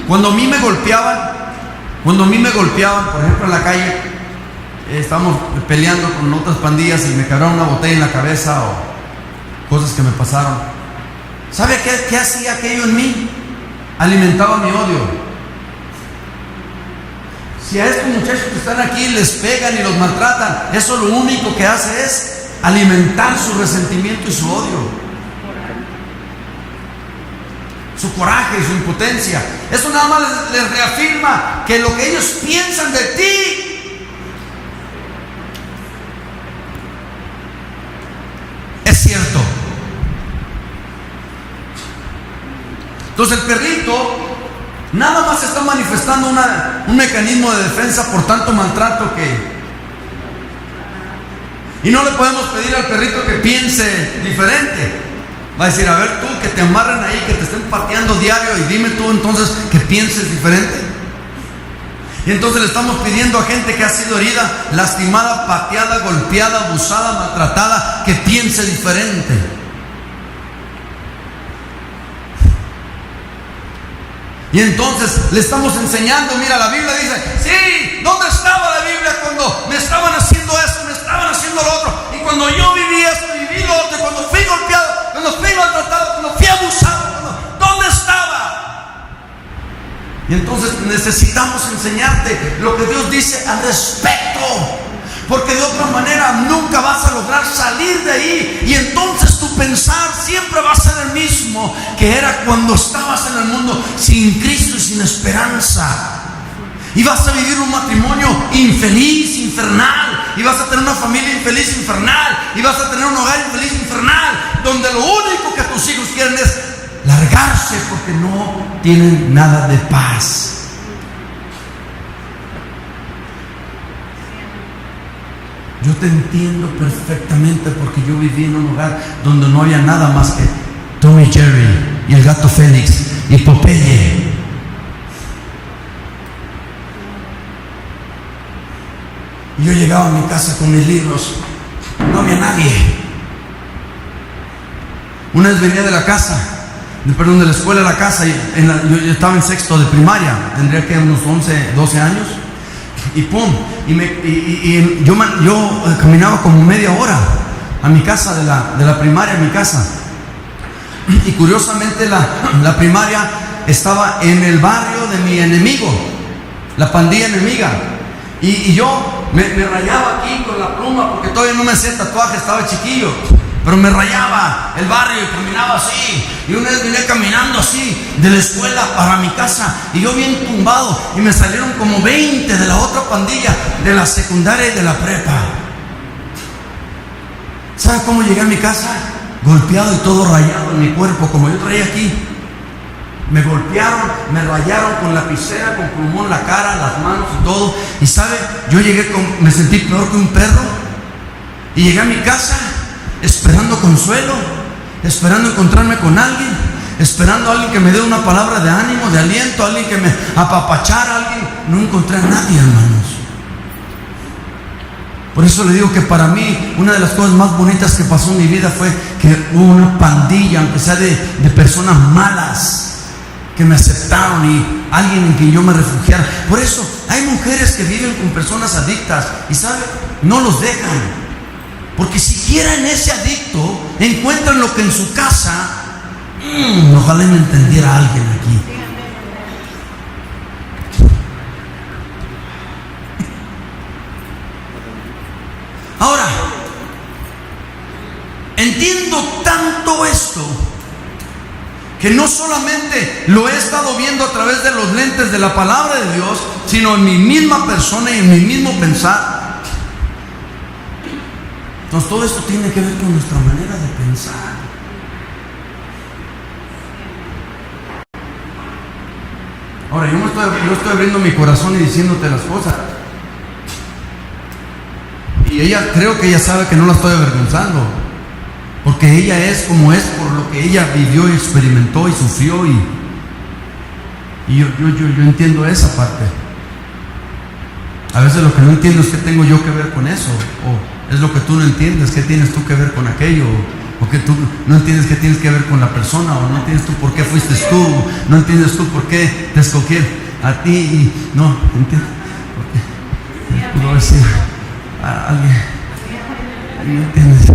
Cuando a mí me golpeaban, por ejemplo en la calle, estábamos peleando con otras pandillas y me quebraron una botella en la cabeza o cosas que me pasaron. ¿Sabe qué hacía aquello en mí? Alimentaba mi odio. Si a estos muchachos que están aquí les pegan y los maltratan, eso lo único que hace es alimentar su resentimiento y su odio, su coraje y su impotencia. Eso nada más les reafirma que lo que ellos piensan de ti es cierto. Entonces el perrito nada más está manifestando un mecanismo de defensa por tanto maltrato que... Y no le podemos pedir al perrito que piense diferente. Va a decir: a ver tú, que te amarren ahí, que te estén pateando diario, y dime tú entonces que pienses diferente. Y entonces le estamos pidiendo a gente que ha sido herida, lastimada, pateada, golpeada, abusada, maltratada, que piense diferente. Y entonces le estamos enseñando: mira, la Biblia dice, sí, ¿dónde estaba la Biblia cuando me estaban haciendo esto, me estaban haciendo lo otro? Y cuando yo viví esto, viví lo otro, y cuando fui golpeado, cuando fui maltratado, cuando fui abusado, ¿dónde estaba? Y entonces necesitamos enseñarte lo que Dios dice al respecto, porque de otra manera nunca vas a lograr salir de ahí. Y entonces tu pensar siempre va a ser el mismo que era cuando estabas en el mundo sin Cristo y sin esperanza. Y vas a vivir un matrimonio infeliz, infernal. Y vas a tener una familia infeliz, infernal. Y vas a tener un hogar infeliz, infernal, donde lo único que tus hijos quieren es largarse porque no tienen nada de paz. Yo te entiendo perfectamente, porque yo viví en un hogar donde no había nada más que Tom y Jerry y el gato Félix y Popeye. Y yo llegaba a mi casa con mis libros, no había nadie. Una vez venía de la escuela a la casa, y yo estaba en sexto de primaria, tendría que unos 11, 12 años, y pum, yo caminaba como media hora a mi casa, de la primaria a mi casa. Y curiosamente la primaria estaba en el barrio de mi enemigo, la pandilla enemiga. Y yo me rayaba aquí con la pluma, porque todavía no me hacía tatuaje, estaba chiquillo. Pero me rayaba el barrio y caminaba así. Y una vez vine caminando así de la escuela para mi casa, y yo bien tumbado, y me salieron como 20 de la otra pandilla, de la secundaria y de la prepa. ¿Sabe cómo llegué a mi casa? Golpeado y todo rayado en mi cuerpo, como yo traía aquí. Me golpearon, me rayaron con lapicera, con plumón la cara, las manos y todo. Y sabe, yo me sentí peor que un perro. Y llegué a mi casa esperando consuelo, esperando encontrarme con alguien, esperando a alguien que me dé una palabra de ánimo, de aliento, alguien que me apapachara, alguien. No encontré a nadie, hermanos. Por eso le digo que para mí una de las cosas más bonitas que pasó en mi vida fue que hubo una pandilla, aunque sea de personas malas, que me aceptaron, y alguien en quien yo me refugiara. Por eso hay mujeres que viven con personas adictas y ¿sabe? No los dejan, porque siquiera en ese adicto encuentran lo que en su casa. Ojalá me entendiera alguien aquí. Ahora, entiendo tanto esto, que no solamente lo he estado viendo a través de los lentes de la palabra de Dios, sino en mi misma persona y en mi mismo pensar. Entonces todo esto tiene que ver con nuestra manera de pensar. Ahora, yo estoy abriendo mi corazón y diciéndote las cosas, y creo que ella sabe que no la estoy avergonzando, porque ella es como es por lo que ella vivió y experimentó y sufrió, y yo entiendo esa parte. A veces lo que no entiendo es qué tengo yo que ver con eso, o es lo que tú no entiendes, qué tienes tú que ver con aquello, o que tú no entiendes qué tienes que ver con la persona, o no entiendes tú por qué fuiste tú, no entiendes tú por qué te escogí a ti, y no entiendes. Puedo decir a alguien, no entiendes.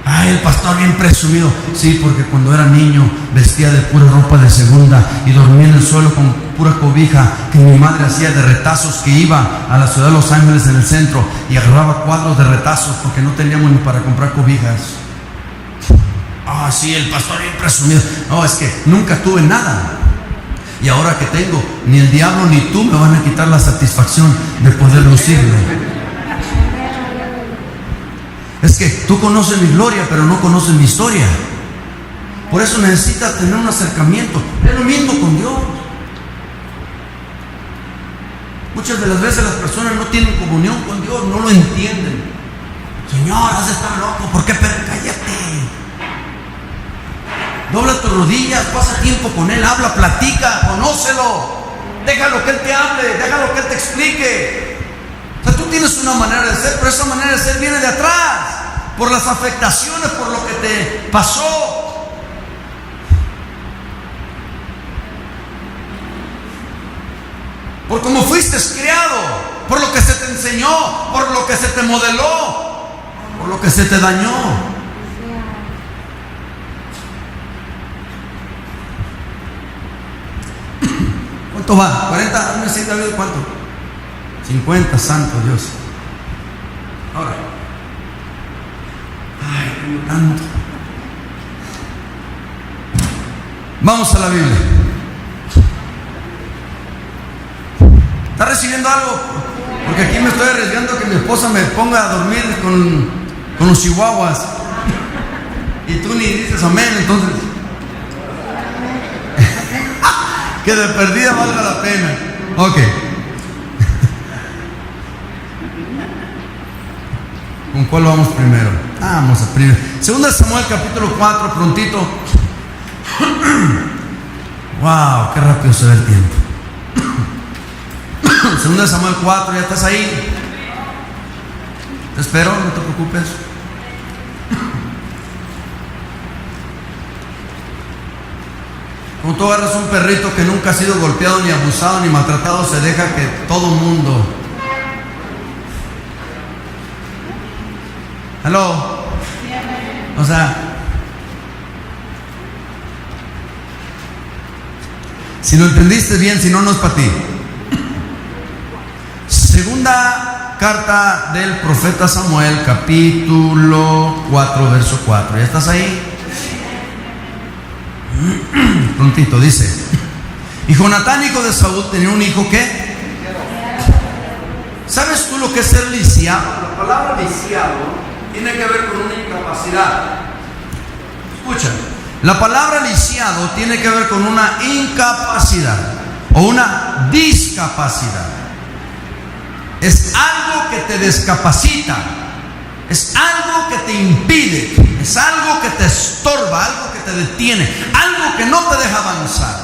Ay, el pastor bien presumido. Sí, porque cuando era niño vestía de pura ropa de segunda y dormía en el suelo con pura cobija que mi madre hacía de retazos, que iba a la ciudad de Los Ángeles en el centro y agarraba cuadros de retazos porque no teníamos ni para comprar cobijas. Ah, sí, el pastor bien presumido. No, es que nunca tuve nada. Y ahora que tengo, ni el diablo ni tú me van a quitar la satisfacción de poder lucirme. Es que tú conoces mi gloria, pero no conoces mi historia. Por eso necesitas tener un acercamiento. Es lo mismo con Dios. Muchas de las veces las personas no tienen comunión con Dios, no lo entienden. Señor, has de estar loco, ¿por qué? Pero cállate. Dobla tus rodillas, pasa tiempo con Él, habla, platica, conócelo. Déjalo que Él te hable, déjalo que Él te explique. O sea, tú tienes una manera de ser, pero esa manera de ser viene de atrás, por las afectaciones, por lo que te pasó. Por cómo fuiste criado, por lo que se te enseñó, por lo que se te modeló, por lo que se te dañó. ¿Cuánto va? ¿40? Hazme así, David, ¿cuánto? 50, santo Dios. Ahora. Ay, tengo tanto. Vamos a la Biblia. ¿Está recibiendo algo? Porque aquí me estoy arriesgando a que mi esposa me ponga a dormir con los chihuahuas. Y tú ni dices amén, entonces. Que de perdida valga la pena. Ok. ¿Con cuál vamos primero? Vamos a primero. Segunda Samuel capítulo 4, prontito. Wow, qué rápido se ve el tiempo. Segunda Samuel 4, ¿ya estás ahí? Te espero, no te preocupes. Como tú agarras un perrito que nunca ha sido golpeado, ni abusado, ni maltratado, se deja que todo mundo. ¿Aló? O sea, si lo entendiste bien, si no, no es para ti. Segunda carta del profeta Samuel, capítulo 4, verso 4. ¿Ya estás ahí? Prontito, dice: y Jonatán, hijo de Saúl, tenía un hijo que... ¿Sabes tú lo que es ser lisiado? La palabra lisiado tiene que ver con una incapacidad. Escucha, la palabra lisiado tiene que ver con una incapacidad o una discapacidad. Es algo que te descapacita, es algo que te impide, es algo que te estorba, algo que te detiene, algo que no te deja avanzar.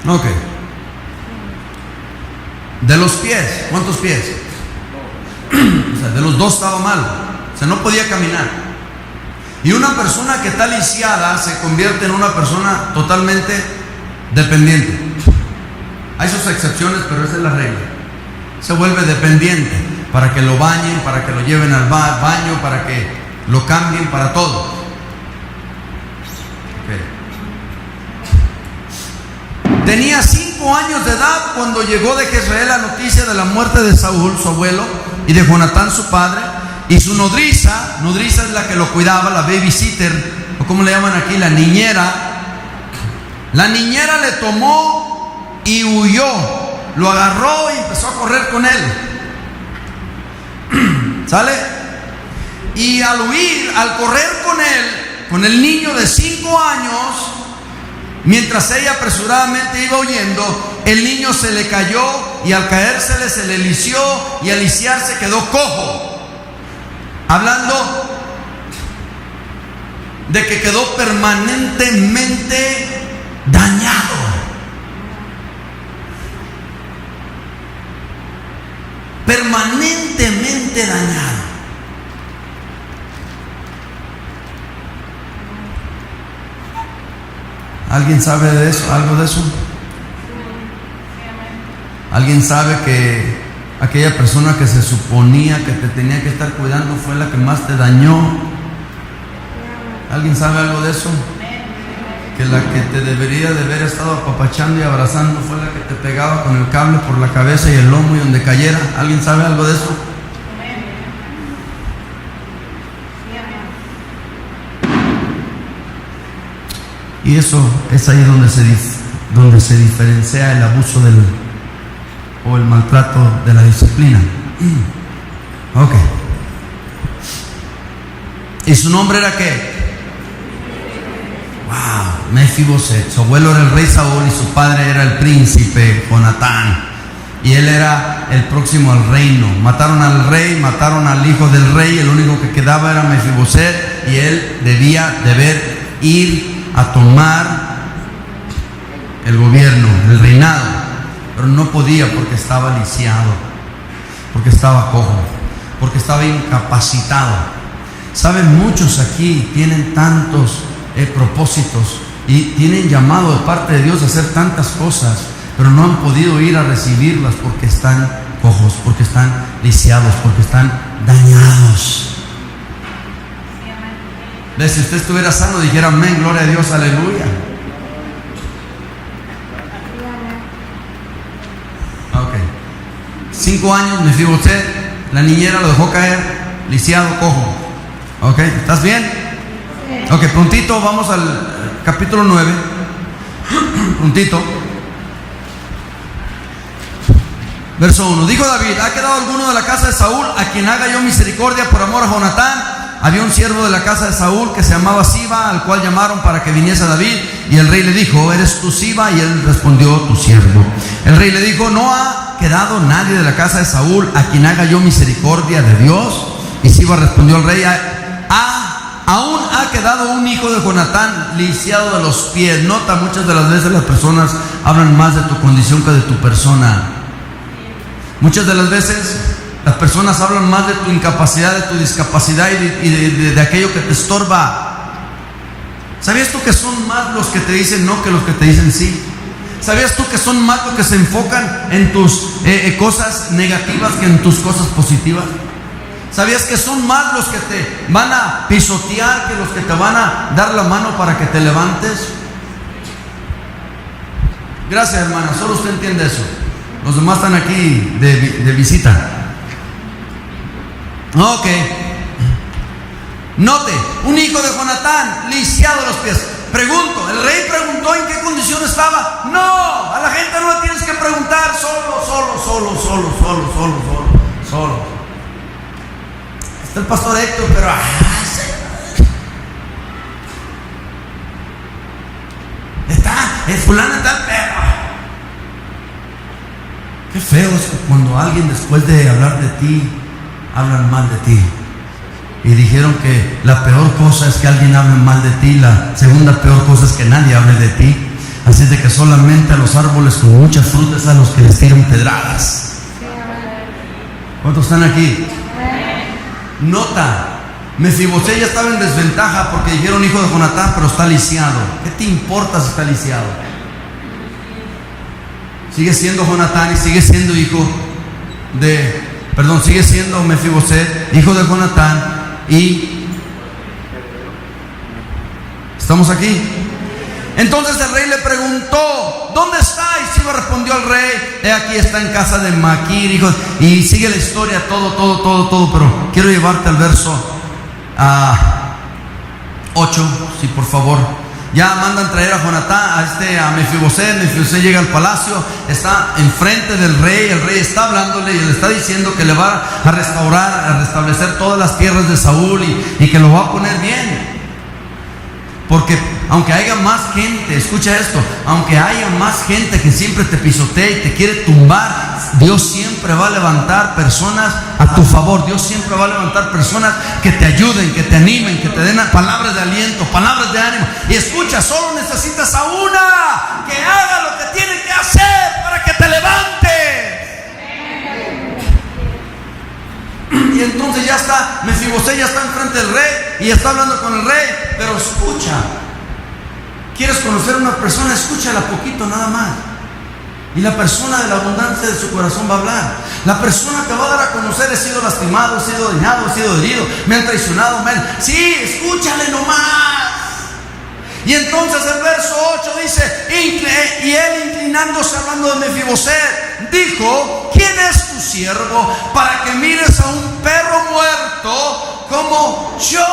Ok. De los pies, ¿cuántos pies? O sea, de los dos estaba mal, o sea, no podía caminar. Y una persona que está lisiada se convierte en una persona totalmente dependiente. Hay sus excepciones, pero esa es la regla. Se vuelve dependiente para que lo bañen, para que lo lleven al baño, para que lo cambien, para todo. Okay. Tenía 5 años de edad cuando llegó de Jezreel la noticia de la muerte de Saúl, su abuelo, y de Jonatán, su padre, y su nodriza es la que lo cuidaba, la babysitter, o como le llaman aquí, la niñera. La niñera le tomó y huyó, lo agarró y empezó a correr con él. ¿Sale? Y al huir, al correr con él, con el niño de 5 años, mientras ella apresuradamente iba huyendo, el niño se le cayó y al caérsele se le lisió y al lisiarse quedó cojo. Hablando de que quedó permanentemente dañado. Permanentemente dañado. ¿Alguien sabe de eso? ¿Algo de eso? ¿Alguien sabe que aquella persona que se suponía que te tenía que estar cuidando fue la que más te dañó? ¿Alguien sabe algo de eso? Que la que te debería de haber estado apapachando y abrazando fue la que te pegaba con el cable por la cabeza y el lomo y donde cayera. ¿Alguien sabe algo de eso? Y eso es ahí donde se diferencia el abuso o el maltrato de la disciplina. Ok. ¿Y su nombre era qué? Wow, Mefiboset. Su abuelo era el rey Saúl y su padre era el príncipe Jonatán. Y él era el próximo al reino. Mataron al rey, mataron al hijo del rey. El único que quedaba era Mefiboset. Y él debía ir a tomar el gobierno, el reinado. Pero no podía porque estaba lisiado, porque estaba cojo, porque estaba incapacitado. Saben, muchos aquí tienen tantos propósitos y tienen llamado de parte de Dios a hacer tantas cosas, pero no han podido ir a recibirlas porque están cojos, porque están lisiados, porque están dañados. ¿Ves? Si usted estuviera sano, dijera amén, gloria a Dios, aleluya. Ok. 5 años, Mefiboset, la niñera lo dejó caer, lisiado, cojo. Ok, ¿estás bien? Ok, prontito, vamos al capítulo 9. Prontito. Verso 1. Dijo David: ¿ha quedado alguno de la casa de Saúl a quien haga yo misericordia por amor a Jonatán? Había un siervo de la casa de Saúl que se llamaba Siba, al cual llamaron para que viniese a David. Y el rey le dijo: ¿eres tú Siba? Y él respondió: tu siervo. El rey le dijo: ¿no ha quedado nadie de la casa de Saúl a quien haga yo misericordia de Dios? Y Siba respondió al rey: aún ha quedado un hijo de Jonatán lisiado de los pies. Nota, muchas de las veces las personas hablan más de tu condición que de tu persona. Muchas de las veces las personas hablan más de tu incapacidad, de tu discapacidad y de aquello que te estorba. ¿Sabías tú que son más los que te dicen no que los que te dicen sí? ¿Sabías tú que son más los que se enfocan en tus cosas negativas que en tus cosas positivas? ¿Sabías que son más los que te van a pisotear que los que te van a dar la mano para que te levantes? Gracias, hermana, solo usted entiende eso. Los demás están aquí de visita. Ok. Note, un hijo de Jonatán lisiado de los pies. Pregunto, ¿el rey preguntó en qué condición estaba? No, a la gente no le tienes que preguntar. Solo. Está el pastor Héctor, pero el fulano está el perro. Qué feo es cuando alguien, después de hablar de ti, hablan mal de ti. Y dijeron que la peor cosa es que alguien hable mal de ti. La segunda peor cosa es que nadie hable de ti. Así es de que solamente a los árboles con muchas frutas a los que les tiran pedradas. ¿Cuántos están aquí? Nota, Mefiboset ya estaba en desventaja porque dijeron hijo de Jonatán, pero está lisiado. ¿Qué te importa si está lisiado? Sigue siendo Jonatán y sigue siendo sigue siendo Mefiboset, hijo de Jonatán. Y estamos aquí. Entonces el rey le preguntó: ¿dónde está? Y Siba respondió al rey: he aquí, está en casa de Maquir, hijo. Y sigue la historia, todo. Pero quiero llevarte al verso 8, si por favor. Ya mandan traer a Jonatán, a Mefiboset. Mefiboset llega al palacio, está enfrente del rey. El rey está hablándole y le está diciendo que le va a restaurar, a restablecer todas las tierras de Saúl y que lo va a poner bien. Porque aunque haya más gente, escucha esto, aunque haya más gente que siempre te pisotee y te quiere tumbar, Dios siempre va a levantar personas a tu favor. Dios siempre va a levantar personas que te ayuden, que te animen, que te den palabras de aliento, palabras de ánimo. Y escucha, solo necesitas a una que haga lo que tiene que hacer para que te levantes. Y entonces ya está, Mefiboset ya está enfrente del rey y está hablando con el rey. Pero escucha, ¿quieres conocer a una persona? Escúchala poquito nada más. Y la persona de la abundancia de su corazón va a hablar. La persona te va a dar a conocer: he sido lastimado, he sido dañado, he sido herido, me han traicionado, Sí, escúchale nomás. Y entonces el verso 8 dice: y él, inclinándose, hablando de Mefiboset, dijo: ¿quién es tu siervo para que mires a un perro muerto como yo?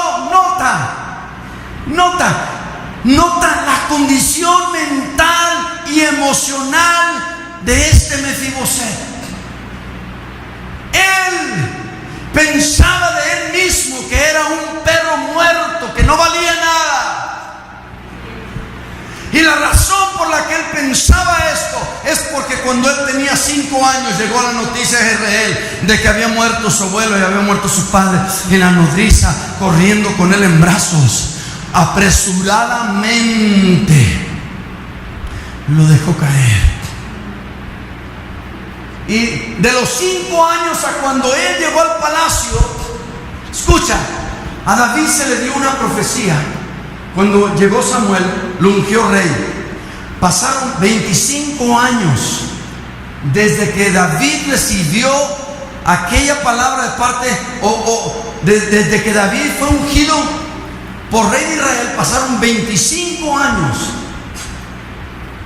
Nota la condición mental y emocional de este Mefiboset. Él pensaba de él mismo que era un perro muerto, que no valía nada. Y la razón por la que él pensaba esto es porque cuando él tenía 5 años llegó la noticia de Israel de que había muerto su abuelo y había muerto su padre. Y la nodriza, corriendo con él en brazos, apresuradamente lo dejó caer. Y de los 5 años a cuando él llegó al palacio, escucha, a David se le dio una profecía. Cuando llegó Samuel, lo ungió rey. Pasaron 25 años desde que David recibió aquella palabra de parte, desde que David fue ungido. por rey de Israel, pasaron 25 años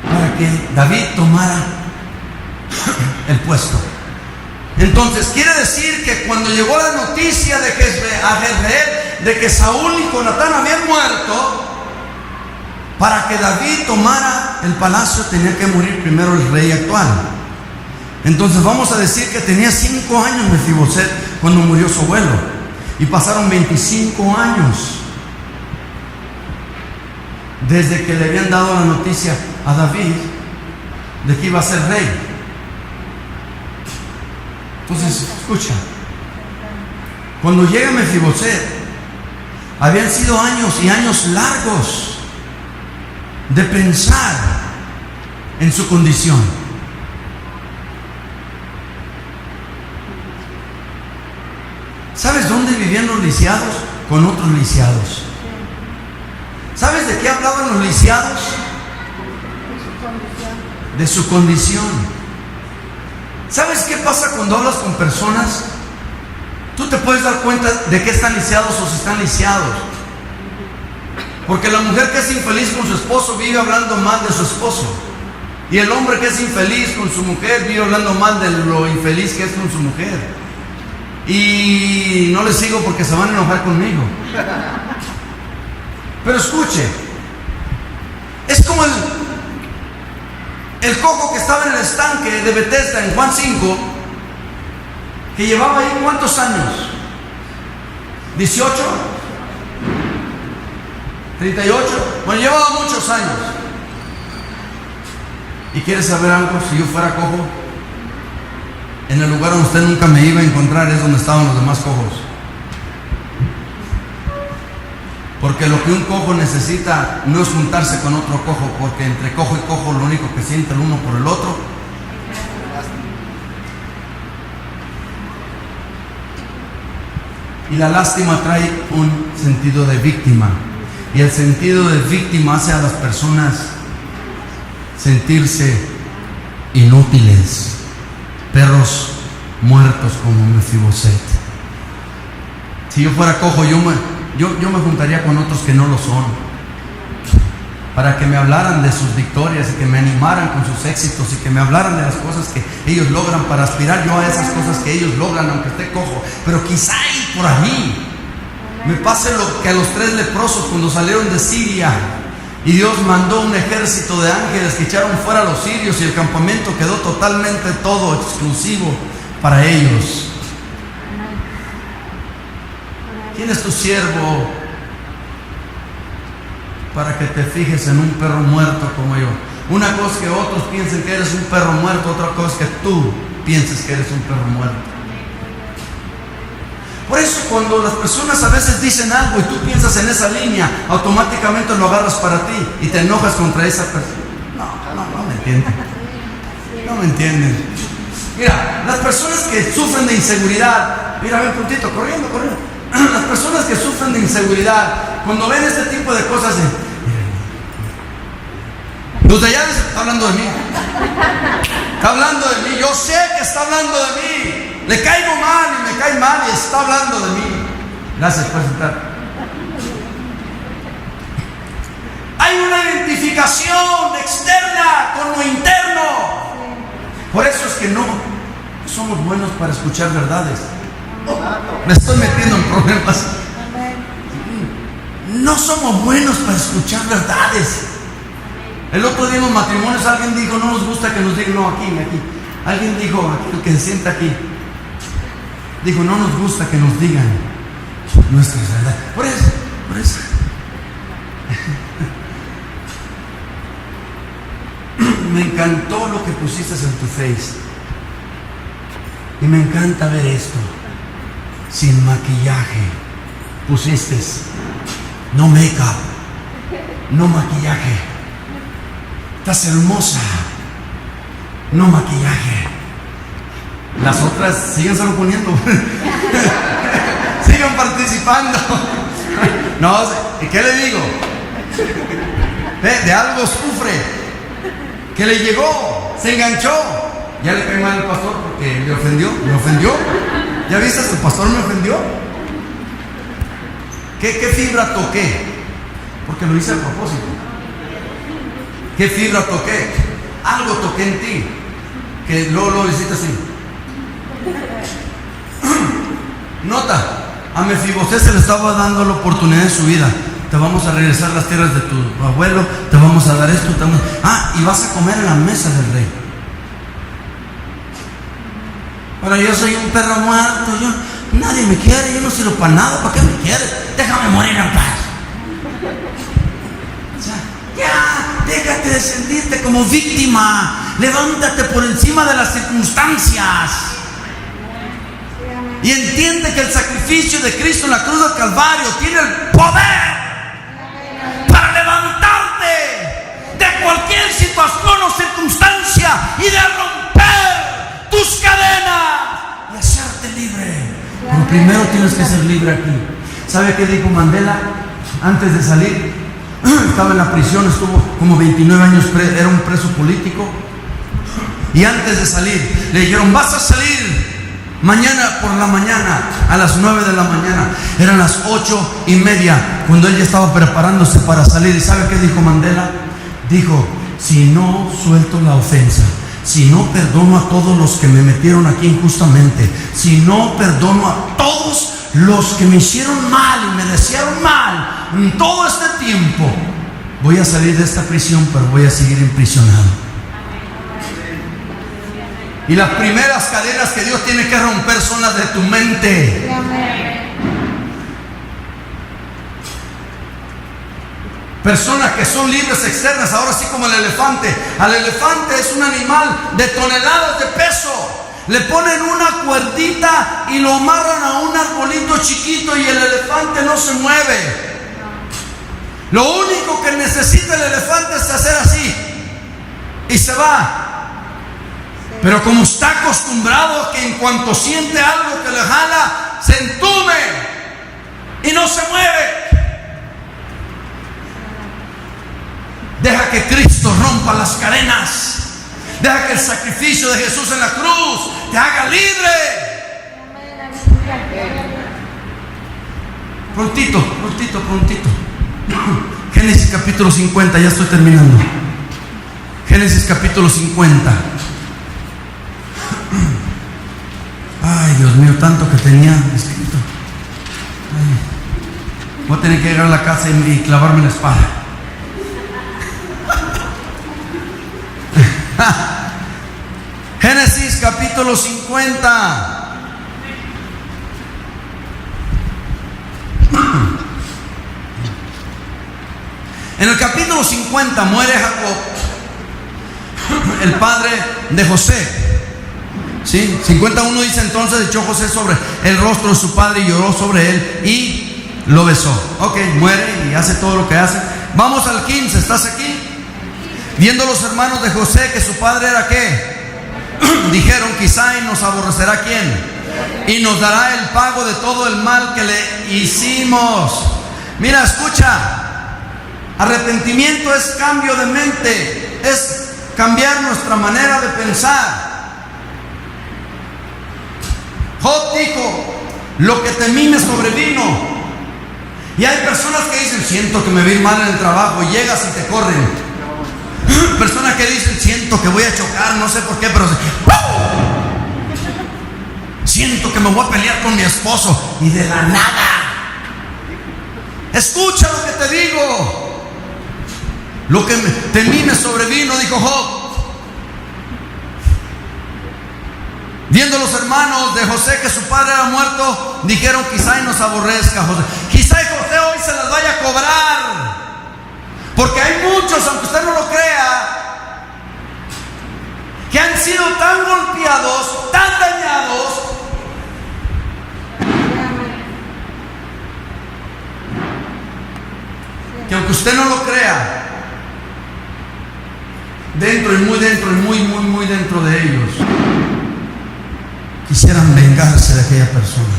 para que David tomara el puesto. Entonces quiere decir que cuando llegó la noticia de Jezreel de que Saúl y Jonatán habían muerto, para que David tomara el palacio tenía que morir primero el rey actual. Entonces vamos a decir que tenía 5 años Mefiboset cuando murió su abuelo, y pasaron 25 años desde que le habían dado la noticia a David de que iba a ser rey. Entonces, escucha, cuando llega Mefiboset, habían sido años y años largos de pensar en su condición. ¿Sabes dónde vivían los lisiados? Con otros lisiados. ¿Sabes de qué hablaban los lisiados? De su condición. ¿Sabes qué pasa cuando hablas con personas? Tú te puedes dar cuenta de que están lisiados o si están lisiados. Porque la mujer que es infeliz con su esposo vive hablando mal de su esposo. Y el hombre que es infeliz con su mujer vive hablando mal de lo infeliz que es con su mujer. Y no les sigo porque se van a enojar conmigo. Pero escuche, es como el cojo que estaba en el estanque de Bethesda en Juan 5, que llevaba ahí ¿cuántos años? ¿18? ¿38? Bueno, llevaba muchos años. ¿Y quiere saber algo? Si yo fuera cojo, en el lugar donde usted nunca me iba a encontrar es donde estaban los demás cojos. Porque lo que un cojo necesita no es juntarse con otro cojo, porque entre cojo y cojo lo único que siente el uno por el otro. Y la lástima trae un sentido de víctima. Y el sentido de víctima hace a las personas sentirse inútiles, perros muertos como Mefiboset. Si yo fuera cojo, yo me juntaría con otros que no lo son, para que me hablaran de sus victorias y que me animaran con sus éxitos y que me hablaran de las cosas que ellos logran, para aspirar yo a esas cosas que ellos logran, aunque esté cojo. Pero quizá ahí por ahí me pase lo que a los 3 leprosos cuando salieron de Siria y Dios mandó un ejército de ángeles que echaron fuera a los sirios y el campamento quedó totalmente todo exclusivo para ellos. ¿Quién es tu siervo para que te fijes en un perro muerto como yo? Una cosa es que otros piensen que eres un perro muerto, otra cosa es que tú pienses que eres un perro muerto. Por eso cuando las personas a veces dicen algo y tú piensas en esa línea, automáticamente lo agarras para ti y te enojas contra esa persona. No me entienden. No me entienden. Mira, las personas que sufren de inseguridad, mira, ven puntito, corriendo. Las personas que sufren de inseguridad, cuando ven este tipo de cosas, los de allá está hablando de mí. Está hablando de mí. Yo sé que está hablando de mí. Le caigo mal y me cae mal y está hablando de mí. Gracias por sentar. Hay una identificación externa con lo interno. Por eso es que no somos buenos para escuchar verdades. Me estoy metiendo en problemas. No somos buenos para escuchar verdades. El otro día en los matrimonios alguien dijo, no nos gusta que nos digan, no, aquí. Alguien dijo, aquí, el que se sienta aquí, dijo, no nos gusta que nos digan nuestras verdades. Por eso. Me encantó lo que pusiste en tu face. Y me encanta ver esto. Sin maquillaje. Pusiste no make-up, no maquillaje. Estás hermosa. No maquillaje. Las otras siguen solo poniendo. Sigan participando. No, ¿qué le digo? De algo sufre. Que le llegó, se enganchó. Ya le cae mal al pastor porque le ofendió. ¿Me ofendió? ¿Ya viste? El pastor me ofendió. ¿Qué fibra toqué? porque lo hice a propósito. ¿Qué fibra toqué? Algo toqué en ti, que luego lo hiciste así. Nota, a Mefibosé se le estaba dando la oportunidad en su vida. Te vamos a regresar las tierras de tu abuelo, te vamos a dar esto, y vas a comer en la mesa del rey. Pero yo soy un perro muerto, nadie me quiere, yo no sirvo para nada, ¿para qué me quieres? Déjame morir en paz. O sea, ya, déjate de sentirte como víctima, levántate por encima de las circunstancias y entiende que el sacrificio de Cristo en la cruz del Calvario tiene el poder para levantarte de cualquier situación o circunstancia y de romper tus cadenas y hacerte libre. Pero primero tienes que ser libre aquí. ¿Sabe qué dijo Mandela antes de salir? Estaba en la prisión, estuvo como 29 años, era un preso político. Y antes de salir, le dijeron: vas a salir mañana por la mañana, a las 9 de la mañana. Eran las 8:30 cuando él ya estaba preparándose para salir. ¿Y sabe qué dijo Mandela? Dijo: si no suelto la ofensa, si no perdono a todos los que me metieron aquí injustamente, si no perdono a todos los que me hicieron mal y me desearon mal en todo este tiempo, voy a salir de esta prisión, pero voy a seguir imprisionado. Y las primeras cadenas que Dios tiene que romper son las de tu mente. Personas que son libres externas, ahora sí como el elefante. Al elefante es un animal de toneladas de peso. Le ponen una cuerdita y lo amarran a un arbolito chiquito y el elefante no se mueve. Lo único que necesita el elefante es hacer así y se va. Pero como está acostumbrado a que en cuanto siente algo que le jala, se entume y no se mueve. Deja que Cristo rompa las cadenas. Deja que el sacrificio de Jesús en la cruz te haga libre. Prontito. Génesis capítulo 50, ya estoy terminando. Génesis capítulo 50. Ay, Dios mío, tanto que tenía escrito. Voy a tener que llegar a la casa y clavarme la espada. Génesis capítulo 50. En el capítulo 50 muere Jacob, el padre de José. ¿Sí? 51 dice: entonces echó José sobre el rostro de su padre y lloró sobre él y lo besó. Ok, muere y hace todo lo que hace. Vamos al 15, ¿estás aquí? Viendo los hermanos de José que su padre era ¿qué? Dijeron: quizá y nos aborrecerá ¿quién? Y nos dará el pago de todo el mal que le hicimos. Mira, escucha. Arrepentimiento es cambio de mente, es cambiar nuestra manera de pensar. Job dijo: lo que temí me sobrevino. Y hay personas que dicen: siento que me vi mal en el trabajo, y llegas y te corren. Personas que dicen: siento que voy a chocar, no sé por qué, pero siento que me voy a pelear con mi esposo, y de la nada. Escucha lo que te digo. Lo que temí me sobrevino, dijo Job. Viendo los hermanos de José que su padre era muerto, dijeron: quizá y nos aborrezca José. Quizá y José hoy se las vaya a cobrar. Porque hay muchos, aunque usted no lo crea, que han sido tan golpeados, tan dañados, que aunque usted no lo crea, dentro y muy dentro y muy dentro de ellos, quisieran vengarse de aquella persona.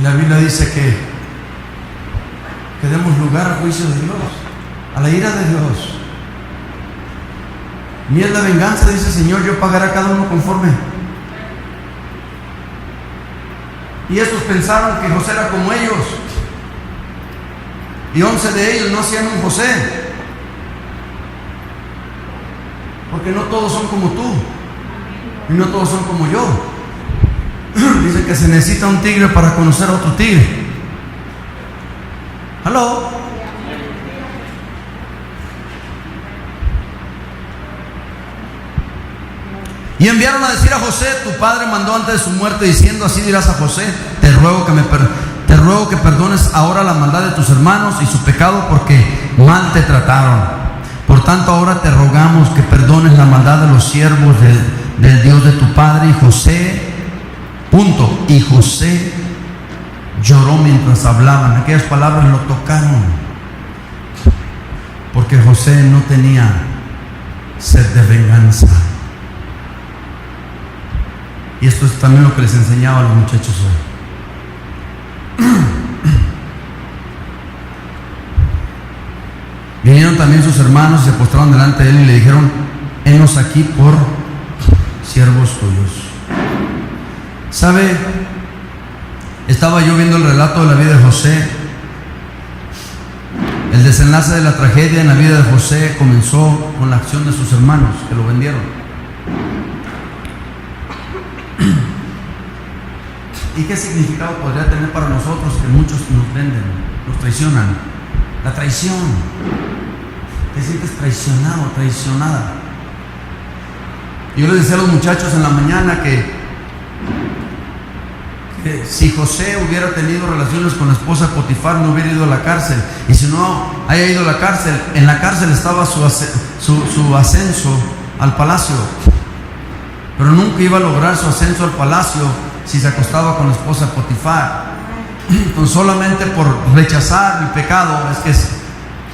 Y la Biblia dice que demos lugar al juicio de Dios, a la ira de Dios. Mía es la venganza, dice el Señor, yo pagaré a cada uno conforme. Y estos pensaron que José era como ellos. y 11 de ellos no hacían un José, porque no todos son como tú y no todos son como yo. Dice que se necesita un tigre para conocer a otro tigre. ¿Aló? Y enviaron a decir a José: tu padre mandó antes de su muerte diciendo, así dirás a José, te ruego que perdones ahora la maldad de tus hermanos y su pecado, porque mal te trataron. Por tanto ahora te rogamos que perdones la maldad de los siervos del Dios de tu padre. Y José, punto. Y José lloró mientras hablaban. Aquellas palabras lo tocaron, porque José no tenía sed de venganza. Y esto es también lo que les enseñaba a los muchachos hoy. Vinieron también sus hermanos y se postraron delante de él y le dijeron: henos aquí por siervos tuyos. ¿Sabe? Estaba yo viendo el relato de la vida de José. El desenlace de la tragedia en la vida de José comenzó con la acción de sus hermanos que lo vendieron. ¿Y qué significado podría tener para nosotros que muchos nos venden, nos traicionan? La traición. Te sientes traicionado, traicionada. Yo les decía a los muchachos en la mañana que si José hubiera tenido relaciones con la esposa de Potifar, no hubiera ido a la cárcel. Y si no haya ido a la cárcel, en la cárcel estaba su ascenso al palacio. Pero nunca iba a lograr su ascenso al palacio si se acostaba con la esposa de Potifar. Entonces, solamente por rechazar el pecado, es que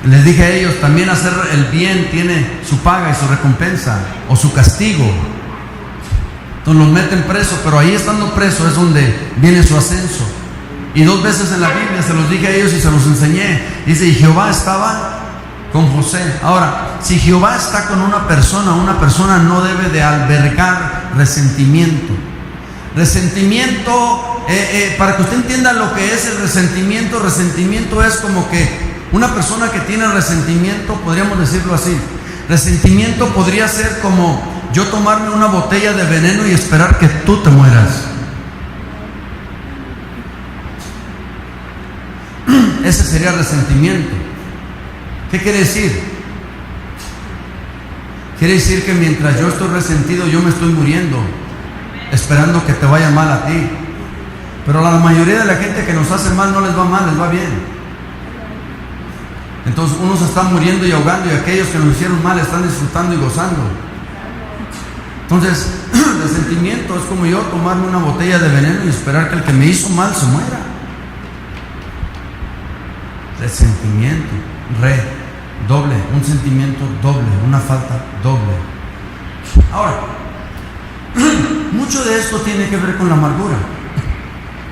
les dije a ellos, también hacer el bien tiene su paga y su recompensa, o su castigo. Entonces los meten preso, pero ahí estando preso es donde viene su ascenso. Y 2 veces en la Biblia se los dije a ellos y se los enseñé. Dice: y Jehová estaba con José. Ahora, si Jehová está con una persona no debe de albergar resentimiento. Resentimiento, para que usted entienda lo que es el resentimiento, resentimiento es como que una persona que tiene resentimiento, podríamos decirlo así. Resentimiento podría ser como yo tomarme una botella de veneno y esperar que tú te mueras. Ese sería resentimiento. ¿Qué quiere decir? Quiere decir que mientras yo estoy resentido, yo me estoy muriendo, esperando que te vaya mal a ti. Pero a la mayoría de la gente que nos hace mal no les va mal, les va bien. Entonces unos están muriendo y ahogando, y aquellos que nos hicieron mal están disfrutando y gozando. Entonces, resentimiento es como yo tomarme una botella de veneno y esperar que el que me hizo mal se muera. Resentimiento, doble, un sentimiento doble, una falta doble. Ahora, mucho de esto tiene que ver con la amargura.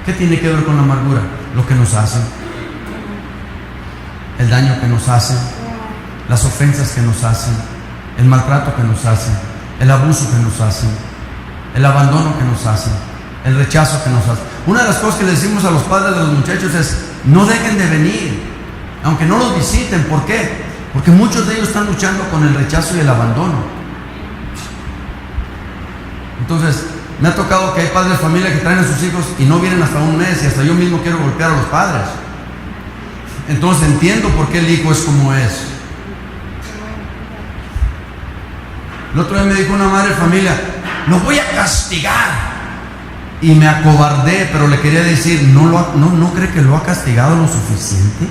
¿Qué tiene que ver con la amargura? Lo que nos hacen, el daño que nos hacen, las ofensas que nos hacen, el maltrato que nos hacen, el abuso que nos hacen, el abandono que nos hacen, el rechazo que nos hacen. Una de las cosas que le decimos a los padres de los muchachos es: no dejen de venir, aunque no los visiten. ¿Por qué? Porque muchos de ellos están luchando con el rechazo y el abandono. Entonces, me ha tocado que hay padres de familia que traen a sus hijos y no vienen hasta un mes, y hasta yo mismo quiero golpear a los padres. Entonces entiendo por qué el hijo es como es. El otro día me dijo una madre de familia: lo voy a castigar. Y me acobardé, pero le quería decir: ¿no cree que lo ha castigado lo suficiente?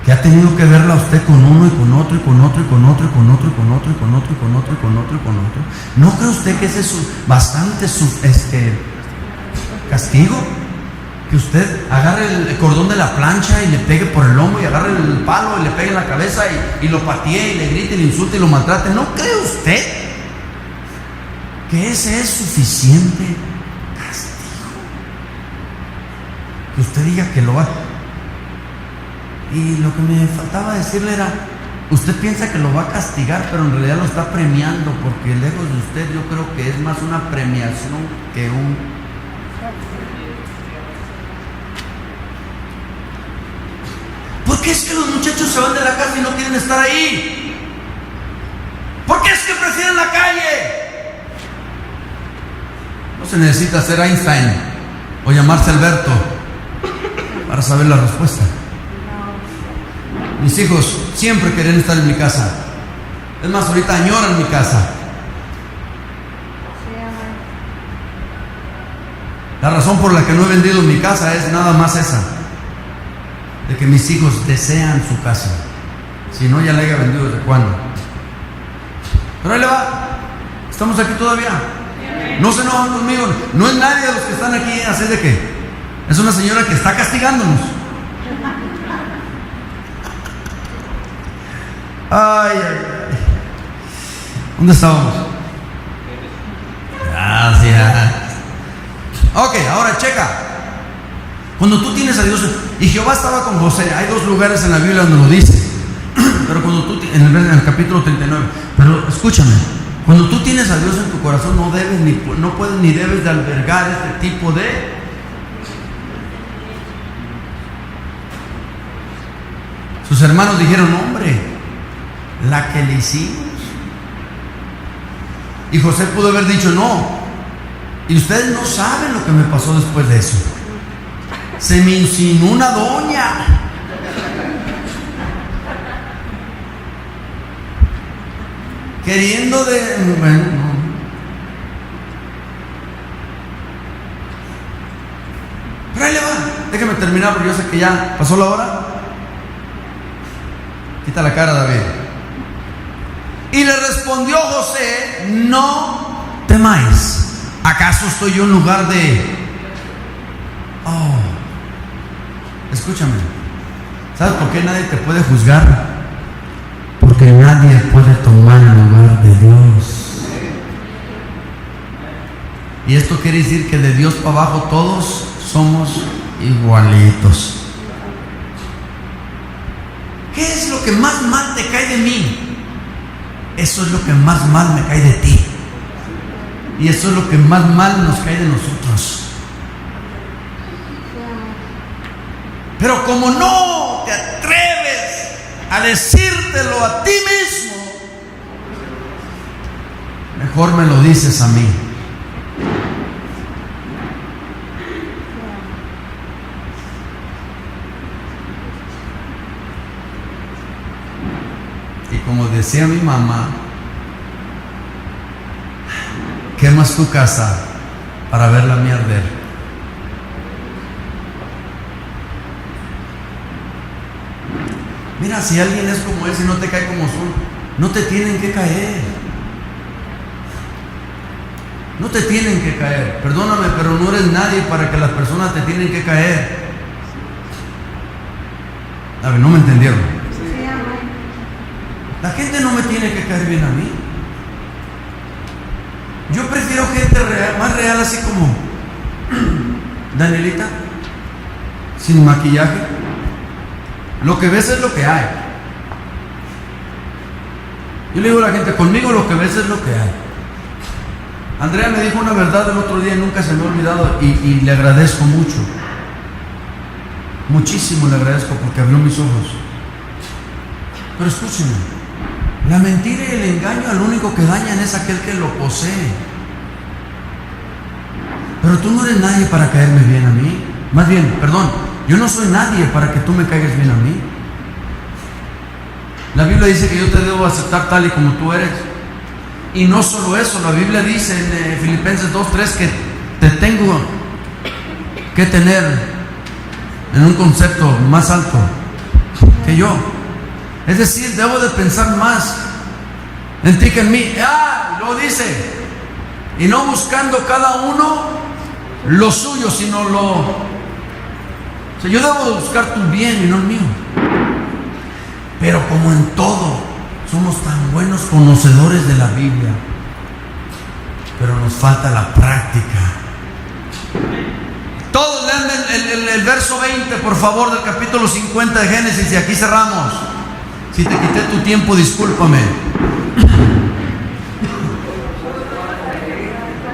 Que ha tenido que verla usted con uno y con otro y con otro y con otro y con otro y con otro y con otro y con otro y con otro y con otro. ¿No cree usted que ese es bastante castigo? Que usted agarre el cordón de la plancha y le pegue por el lomo, y agarre el palo y le pegue en la cabeza y lo patee y le grite y le insulte y lo maltrate. ¿No cree usted que ese es suficiente castigo? Que usted diga que lo va. Y lo que me faltaba decirle era: usted piensa que lo va a castigar, pero en realidad lo está premiando, porque lejos de usted yo creo que es más una premiación que un... qué es que los muchachos se van de la casa y no quieren estar ahí? ¿Por qué es que prefieren la calle? No se necesita ser Einstein o llamarse Alberto para saber la respuesta. Mis hijos siempre querían estar en mi casa. Es más, ahorita añoran mi casa. La razón por la que no he vendido mi casa es nada más esa, de que mis hijos desean su casa. Si no, ya la haya vendido desde cuándo. Pero ahí le va. Estamos aquí todavía. No se enojan conmigo. No es nadie de los que están aquí, así de que es una señora que está castigándonos. Ay, ay, ay. ¿Dónde estábamos? Gracias. Ok, ahora checa. Cuando tú tienes a Dios, y Jehová estaba con José, hay dos lugares en la Biblia donde lo dice, pero cuando tú, en el capítulo 39, pero escúchame, cuando tú tienes a Dios en tu corazón, no puedes ni debes de albergar este tipo de... Sus hermanos dijeron, hombre, la que le hicimos. Y José pudo haber dicho, no. Y ustedes no saben lo que me pasó después de eso. Se me insinuó una doña. Queriendo de... Bueno, no. Pero ahí le va. Déjame terminar porque yo sé que ya pasó la hora. Quita la cara, David. Y le respondió José, no temáis. ¿Acaso estoy yo en lugar de... Oh, escúchame. ¿Sabes por qué nadie te puede juzgar? Porque nadie puede tomar el lugar de Dios. Y esto quiere decir que de Dios para abajo todos somos igualitos. ¿Qué es lo que más mal te cae de mí? Eso es lo que más mal me cae de ti. Y eso es lo que más mal nos cae de nosotros. Pero como no te atreves a decírtelo a ti mismo, mejor me lo dices a mí. Y como decía mi mamá, quemas tu casa para ver la mía arder. Mira, si alguien es como ese y no te cae como son, no te tienen que caer. No te tienen que caer. Perdóname, pero no eres nadie para que las personas te tienen que caer. A ver, no me entendieron. La gente no me tiene que caer bien a mí. Yo prefiero gente real, más real, así como Danielita, sin maquillaje. Lo que ves es lo que hay. Yo le digo a la gente, conmigo lo que ves es lo que hay. Andrea me dijo una verdad el otro día y nunca se me ha olvidado, y le agradezco mucho. Muchísimo le agradezco porque abrió mis ojos. Pero escúchenme, la mentira y el engaño al único que dañan es aquel que lo posee. Pero tú no eres nadie para caerme bien a mí. Más bien, perdón, yo no soy nadie para que tú me caigas bien a mí. La Biblia dice que yo te debo aceptar tal y como tú eres. Y no solo eso, la Biblia dice en Filipenses 2:3 que te tengo que tener en un concepto más alto que yo. Es decir, debo de pensar más en ti que en mí. Lo dice. Y no buscando cada uno lo suyo, sino yo debo de buscar tu bien y no el mío. Pero como en todo, somos tan buenos conocedores de la Biblia, pero nos falta la práctica. Todos lean el verso 20, por favor, del capítulo 50 de Génesis, y aquí cerramos. Si te quité tu tiempo, discúlpame.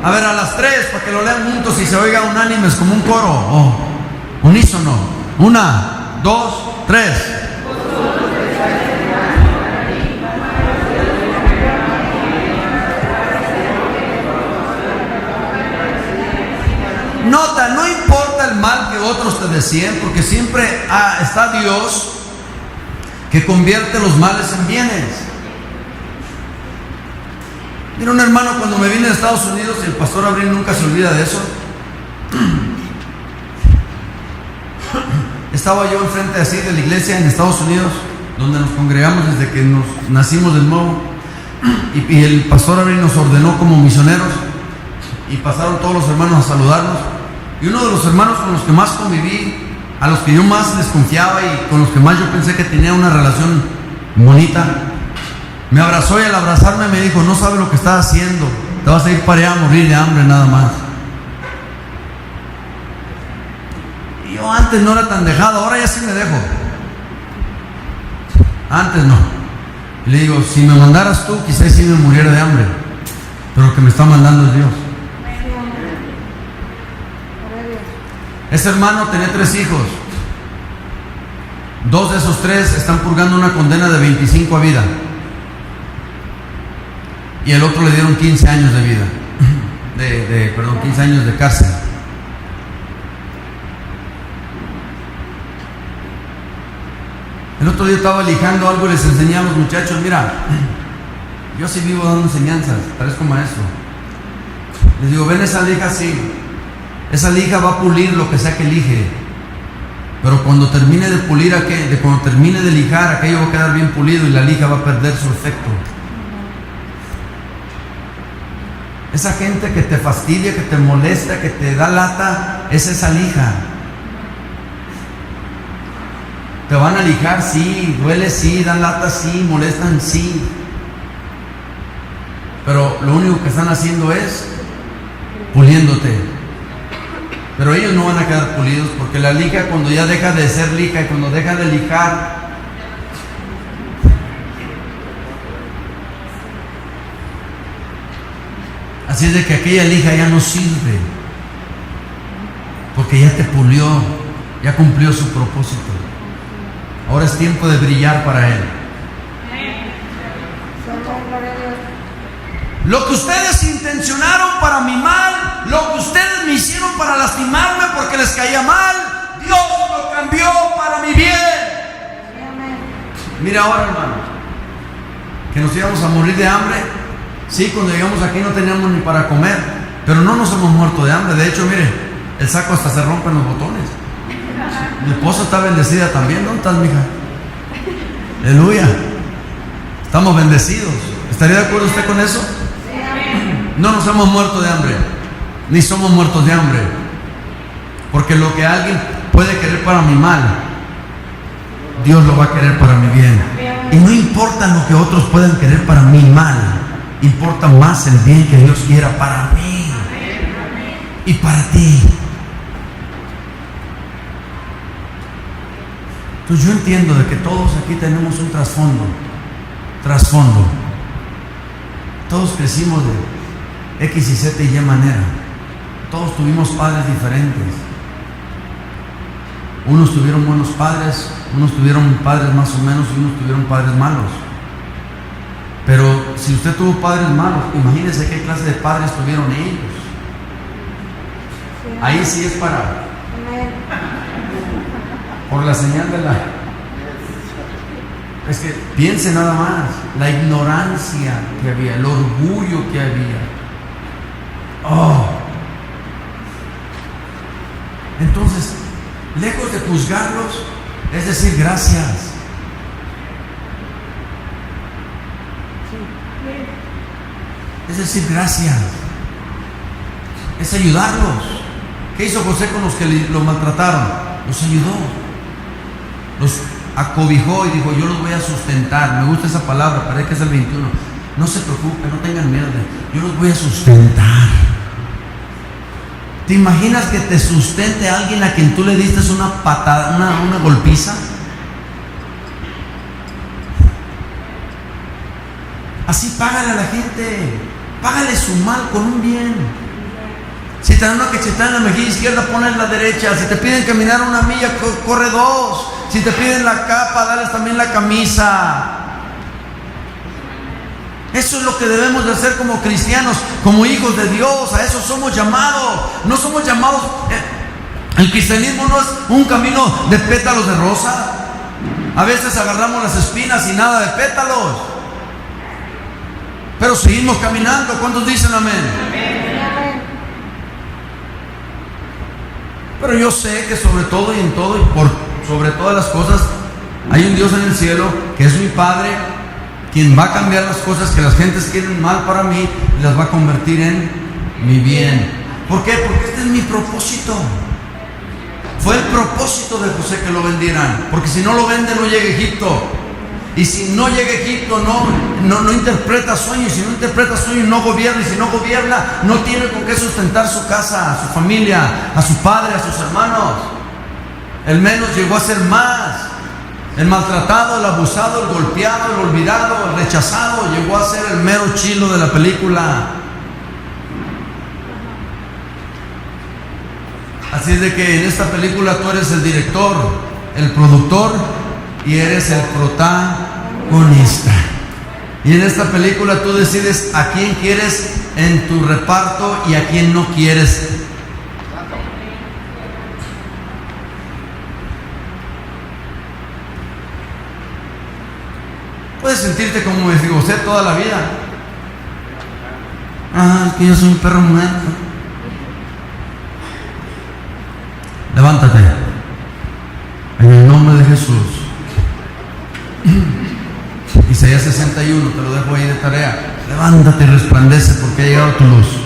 A ver, a las 3, para que lo lean juntos y se oiga unánimes como un coro, unísono. 1, 2, 3. te dé 100, porque siempre está Dios que convierte los males en bienes. Mira, un hermano, cuando me vine de Estados Unidos, y el pastor Abril nunca se olvida de eso, estaba yo enfrente así de la iglesia en Estados Unidos, donde nos congregamos desde que nos nacimos de nuevo, y el pastor Abril nos ordenó como misioneros, y pasaron todos los hermanos a saludarnos, y uno de los hermanos con los que más conviví, a los que yo más desconfiaba y con los que más yo pensé que tenía una relación bonita, me abrazó, y al abrazarme me dijo: no sabes lo que estás haciendo, te vas a ir para allá a morir de hambre nada más. Y yo antes no era tan dejado, ahora ya sí me dejo. Antes no. Y le digo: si me mandaras tú, quizás sí me muriera de hambre, pero el que me está mandando es Dios. Ese hermano tenía 3 hijos. 2 de esos 3 están purgando una condena de 25 a vida, y el otro le dieron 15 años de vida, 15 años de cárcel. El otro día estaba lijando algo y les enseñé a los muchachos: mira, yo sí vivo dando enseñanzas, parezco maestro. Les digo: ven esa lija así, esa lija va a pulir lo que sea que lije, pero cuando termine de pulir cuando termine de lijar, aquello va a quedar bien pulido y la lija va a perder su efecto. Esa gente que te fastidia, que te molesta, que te da lata, es esa lija. Te van a lijar, sí, duele, sí, dan lata, sí, molestan, sí, pero lo único que están haciendo es puliéndote. Pero ellos no van a quedar pulidos, porque la lija, cuando ya deja de ser lija y cuando deja de lijar, así es de que aquella lija ya no sirve, porque ya te pulió, ya cumplió su propósito. Ahora es tiempo de brillar para Él. Lo que ustedes intencionaron para mi mal, lo que ustedes me hicieron para lastimarme porque les caía mal, Dios lo cambió para mi bien. Mira ahora, hermano, que nos íbamos a morir de hambre. Sí, cuando llegamos aquí no teníamos ni para comer, pero no nos hemos muerto de hambre. De hecho, mire, el saco hasta se rompen los botones. Mi esposa está bendecida también. ¿Dónde estás, mija? Aleluya. Estamos bendecidos. ¿Estaría de acuerdo usted con eso? No nos hemos muerto de hambre, ni somos muertos de hambre, porque lo que alguien puede querer para mi mal, Dios lo va a querer para mi bien. Y no importa lo que otros puedan querer para mi mal, importa más el bien que Dios quiera para mí y para ti. Entonces yo entiendo de que todos aquí tenemos un trasfondo. Todos crecimos de X y Z y Y manera. Todos tuvimos padres diferentes. Unos tuvieron buenos padres, unos tuvieron padres más o menos y unos tuvieron padres malos. Pero si usted tuvo padres malos, imagínese qué clase de padres tuvieron ellos. Ahí sí es por la señal de la... Es que piense nada más, la ignorancia que había, el orgullo que había. Entonces, lejos de juzgarlos, es decir gracias. Es decir gracias. Es ayudarlos. ¿Qué hizo José con los que lo maltrataron? Los ayudó. Los acobijó y dijo: yo los voy a sustentar. Me gusta esa palabra, parece que es el 21. No se preocupen, no tengan miedo. Yo los voy a sustentar. ¿Te imaginas que te sustente alguien a quien tú le diste una patada, una golpiza? Así págale a la gente, págale su mal con un bien. Si te dan una cachetada en la mejilla izquierda, ponla en la derecha. Si te piden caminar una milla, corre 2. Si te piden la capa, dales también la camisa. Eso es lo que debemos de hacer como cristianos, como hijos de Dios. A eso somos llamados. No somos llamados El cristianismo no es un camino de pétalos de rosa. A veces agarramos las espinas y nada de pétalos, pero seguimos caminando. ¿Cuántos dicen amén? Pero yo sé que sobre todo y en todo y por sobre todas las cosas hay un Dios en el cielo que es mi Padre, quien va a cambiar las cosas que las gentes quieren mal para mí y las va a convertir en mi bien. ¿Por qué? Porque este es mi propósito. Fue el propósito de José que lo vendieran, porque si no lo vende no llega a Egipto. Y si no llega a Egipto no interpreta sueños. Si no interpreta sueños no gobierna. Y si no gobierna no tiene con qué sustentar su casa, a su familia, a su padre, a sus hermanos. El menos llegó a ser más. El maltratado, el abusado, el golpeado, el olvidado, el rechazado llegó a ser el mero chilo de la película. Así es de que en esta película tú eres el director, el productor y eres el protagonista. Y en esta película tú decides a quién quieres en tu reparto y a quién no quieres. Puedes sentirte como Mefiboset toda la vida. Es que yo soy un perro muerto. Levántate en el nombre de Jesús. Isaías 61, te lo dejo ahí de tarea. Levántate y resplandece porque ha llegado tu luz.